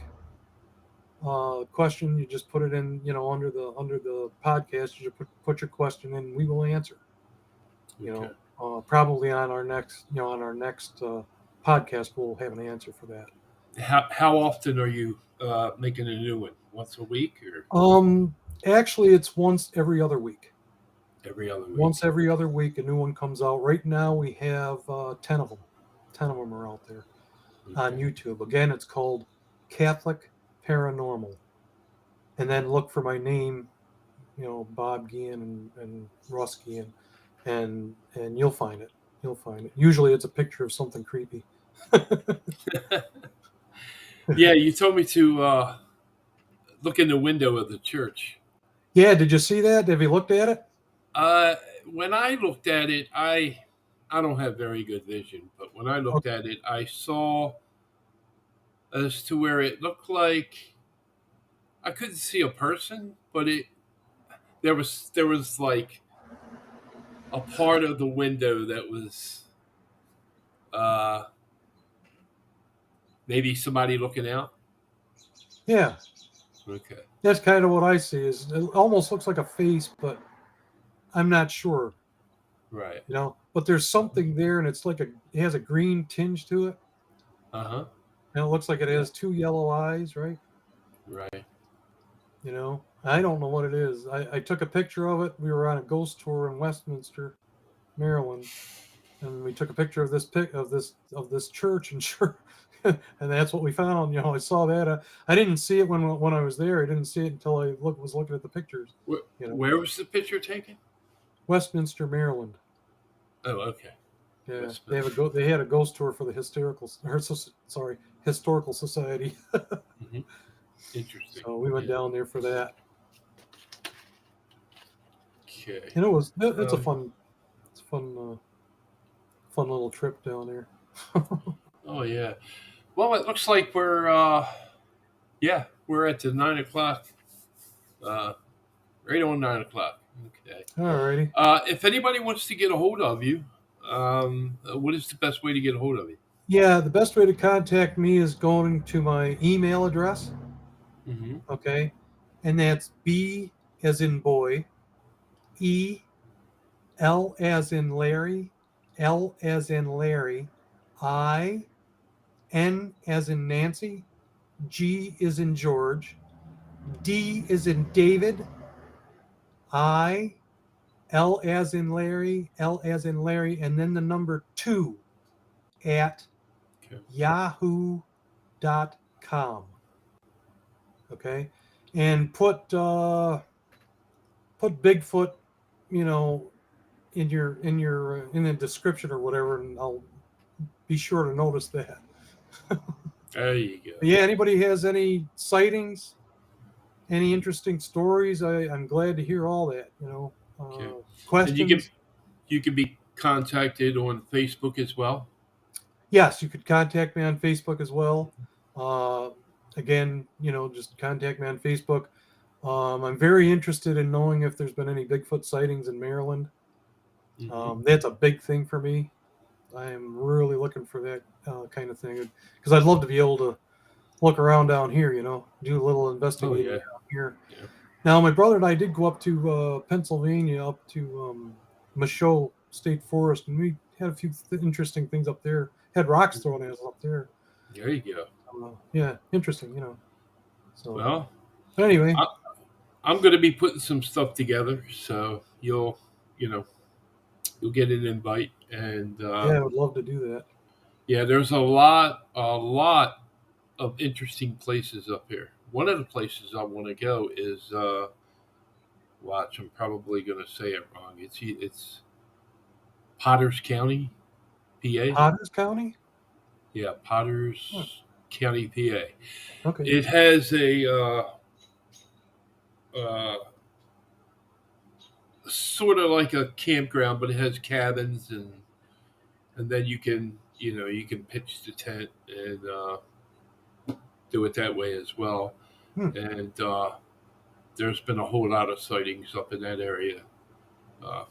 Question, you just put it in, under the podcast, you just put your question in, we will answer. Probably on our next podcast, we'll have an answer for that. How often are you making a new one? Once a week or Actually, it's once every other week. every other week? Once every other week, a new one comes out. Right now, we have 10 of them. 10 of them are out there on YouTube. Again, it's called Catholic Paranormal. And then look for my name, Bob Gehan and Russ Gehan, and you'll find it. You'll find it. Usually, it's a picture of something creepy. Yeah, you told me to look in the window of the church. Yeah, did you see that? Have you looked at it? When I looked at it, I don't have very good vision, but when I looked at it, I saw as to where it looked like I couldn't see a person, but there was like a part of the window that was maybe somebody looking out. Yeah. Okay. That's kind of what I see. Is it almost looks like a face, but I'm not sure. Right. But there's something there, and it's like it has a green tinge to it. Uh-huh. And it looks like it has two yellow eyes, right? Right. I don't know what it is. I took a picture of it. We were on a ghost tour in Westminster, Maryland, and we took a picture of this church, and sure, and that's what we found. I saw that. I didn't see it when I was there. I didn't see it until I was looking at the pictures. Where was the picture taken? Westminster, Maryland. Oh, okay. Yeah, West they Memphis. they had a ghost tour for the historical society. Mhm. Interesting. So we went Yeah. down there for that, Okay. and it's a Um, fun, fun little trip down there. oh yeah. Well, it looks like we're at the 9 o'clock. Uh, right on 9 o'clock. Okay. Alrighty. If anybody wants to get a hold of you, what is the best way to get a hold of you? Yeah, the best way to contact me is going to my email address. Mm-hmm. Okay, and that's B as in boy, E L as in Larry, L as in Larry, I N as in Nancy, G is in George, D is in David, I L as in Larry, L as in Larry, and then the number 2 at Okay. yahoo.com. Okay, and put Bigfoot, you know, in the description or whatever, and I'll be sure to notice that. There you go. But yeah, anybody has any sightings, any interesting stories? I'm glad to hear all that. Okay. And Questions. you can be contacted on Facebook as well. Yes, you could contact me on Facebook as well. Uh, Again, just contact me on Facebook. I'm very interested in knowing if there's been any Bigfoot sightings in Maryland. Mm-hmm. That's a big thing for me. I'm really looking for that kind of thing because I'd love to be able to look around down here, do a little Oh investigating yeah. down here. Yeah. Now, my brother and I did go up to Pennsylvania, up to Michaud State Forest, and we had a few interesting things up there. Had rocks thrown at us up there. There you go. Yeah, interesting, So, Well, but anyway, I'm going to be putting some stuff together, so you know, you'll get an invite, and yeah, I would love to do that. yeah, there's a lot of interesting places up here. One of the places I want to go is watch. I'm probably going to say it wrong. It's Potters County, PA. Potters County? Yeah, Potters County, PA. Okay. It has a uh, sort of like a campground, but it has cabins, and then you can pitch the tent and do it that way as well. And there's been a whole lot of sightings up in that area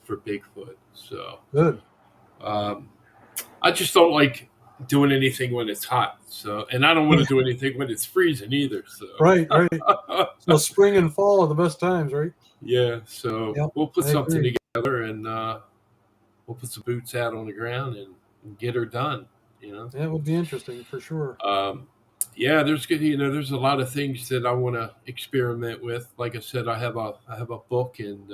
for Bigfoot. So Good. I just don't like doing anything when it's hot. So, and I don't want to do anything when it's freezing either. So Right. So spring and fall are the best times, right? yeah. So Yep, we'll put I something agree. together and we'll put some boots out on the ground and get her done. That would be interesting for sure. Yeah, there's a lot of things that I want to experiment with. Like I said, I have a book and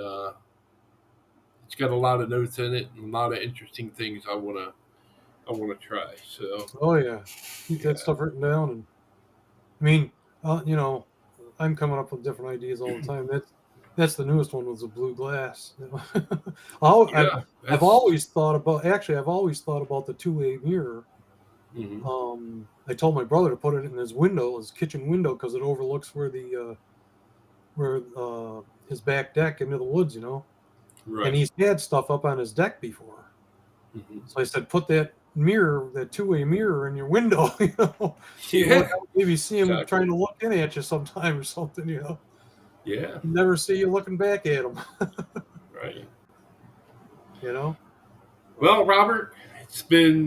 it's got a lot of notes in it and a lot of interesting things I want to try. So Oh yeah, keep yeah, that stuff written down, and I mean, I'm coming up with different ideas all the time. That's the newest one was the blue glass. yeah, I've always thought about the two-way mirror. mm-hmm. I told my brother to put it in his window, his kitchen window, because it overlooks where his back deck into the woods, Right. And he's had stuff up on his deck before. Mm-hmm. So I said, put that two-way mirror in your window, Yeah, maybe see him exactly. trying to look in at you sometime or something, Yeah, You never see you looking back at him, right. So, Well, Robert, it's been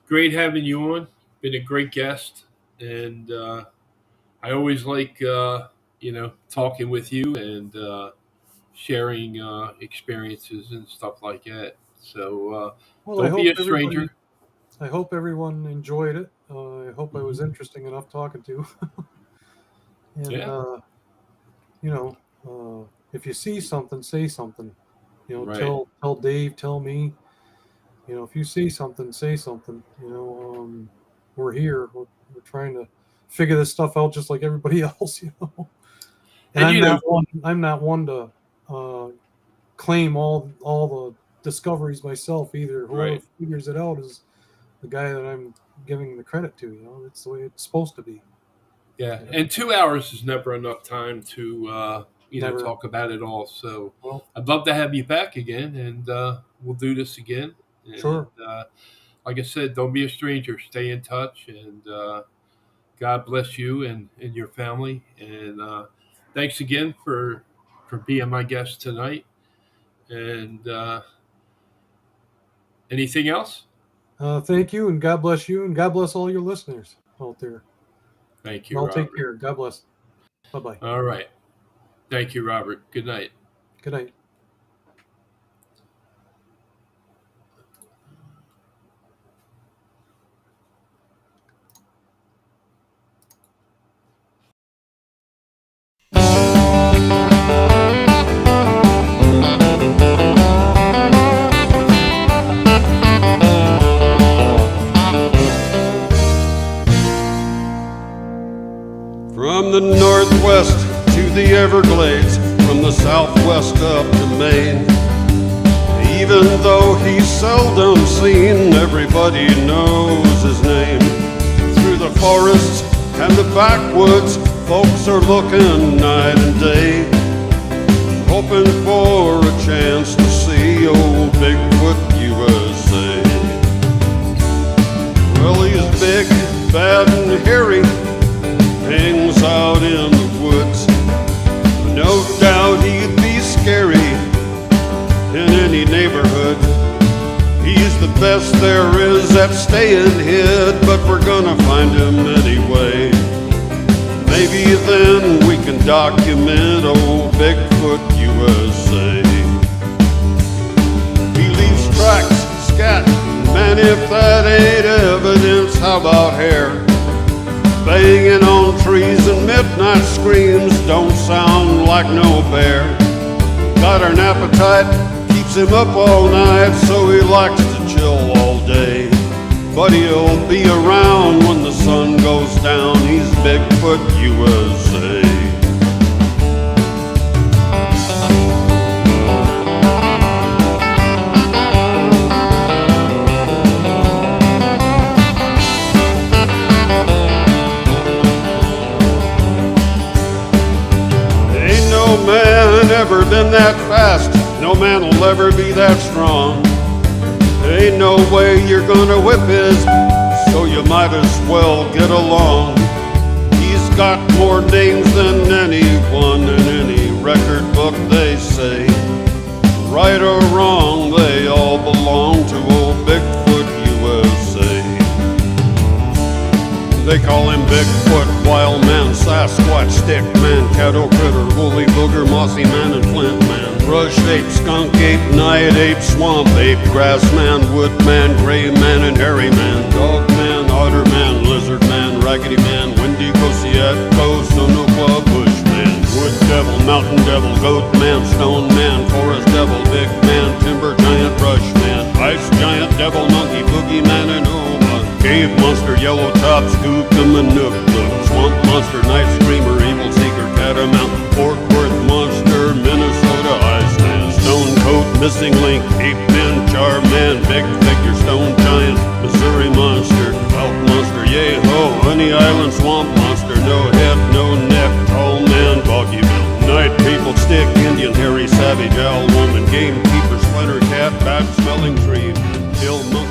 great having you on. Been a great guest, and I always like talking with you and sharing experiences and stuff like that. So well, don't be a stranger. I hope everyone enjoyed it. I hope I was Mhm. interesting enough talking to. And Yeah, if you see something, say something. right. Tell Dave, tell me. If you see something, say something. We're here. We're trying to figure this stuff out just like everybody else. And And I'm not one to claim all discoveries myself either. Whoever Right. figures it out is the guy that I'm giving the credit to. You know, it's the way it's supposed to be. Yeah, and 2 hours is never enough time to Never. talk about it all. So Well, I'd love to have you back again, and we'll do this again. And, Sure. Like I said, don't be a stranger. Stay in touch, and God bless you and your family. And thanks again for being my guest tonight. And anything else? thank you, and God bless you, and God bless all your listeners out there. Thank And you, I'll Robert. take care. God bless. Bye-bye. All right. Thank you, Robert. Good night. Good night. From the northwest to the Everglades, from the southwest up to Maine. Even though he's seldom seen, everybody knows his name. Through the forests and the backwoods, folks are looking night and day, hoping for a chance to see old Bigfoot USA. Well, he's big, bad, and hairy, hangs out in the woods. No doubt he'd be scary in any neighborhood. He's the best there is at staying hid, but we're gonna find him anyway. Maybe then we can document old Bigfoot USA. He leaves tracks, scat, man, if that ain't evidence, how about hair? Banging on trees and midnight screams don't sound like no bear. Got an appetite, keeps him up all night, so he likes to chill all day. But he'll be around when the sun goes down. He's Bigfoot USA. No man ever been that fast, no man will ever be that strong. Ain't no way you're gonna whip his, so you might as well get along. He's got more names than anyone in any record book, they say. Right or wrong, they all belong to old Bigfoot USA. They call him Bigfoot, wild man, Sasquatch, stick man, cattle critter, woolly booger, mossy man, and flint man. Rush ape, skunk ape, naiad ape, swamp ape, grass man, wood man, gray man, and hairy man. Dog man, otter man, lizard man, raggedy man, windy, Cosiat, Sonoqua, bush man. Wood devil, mountain devil, goat man, stone man, forest devil, big man, timber giant, brush man, ice giant, devil, monkey, boogie man, and cave monster, yellow top, skookum, and nook nook. Swamp monster, night screamer, evil seeker, catamount, Fort Worth monster, Minnesota Iceman. Stone coat, missing link, ape man, char man, big figure, stone giant, Missouri monster, elk monster, yay ho, Honey Island swamp monster, no head, no neck, tall man, boggy mountain. Night people, stick, Indian, hairy, savage, owl woman, gamekeeper, splinter cat, bad smelling tree, hill monkey.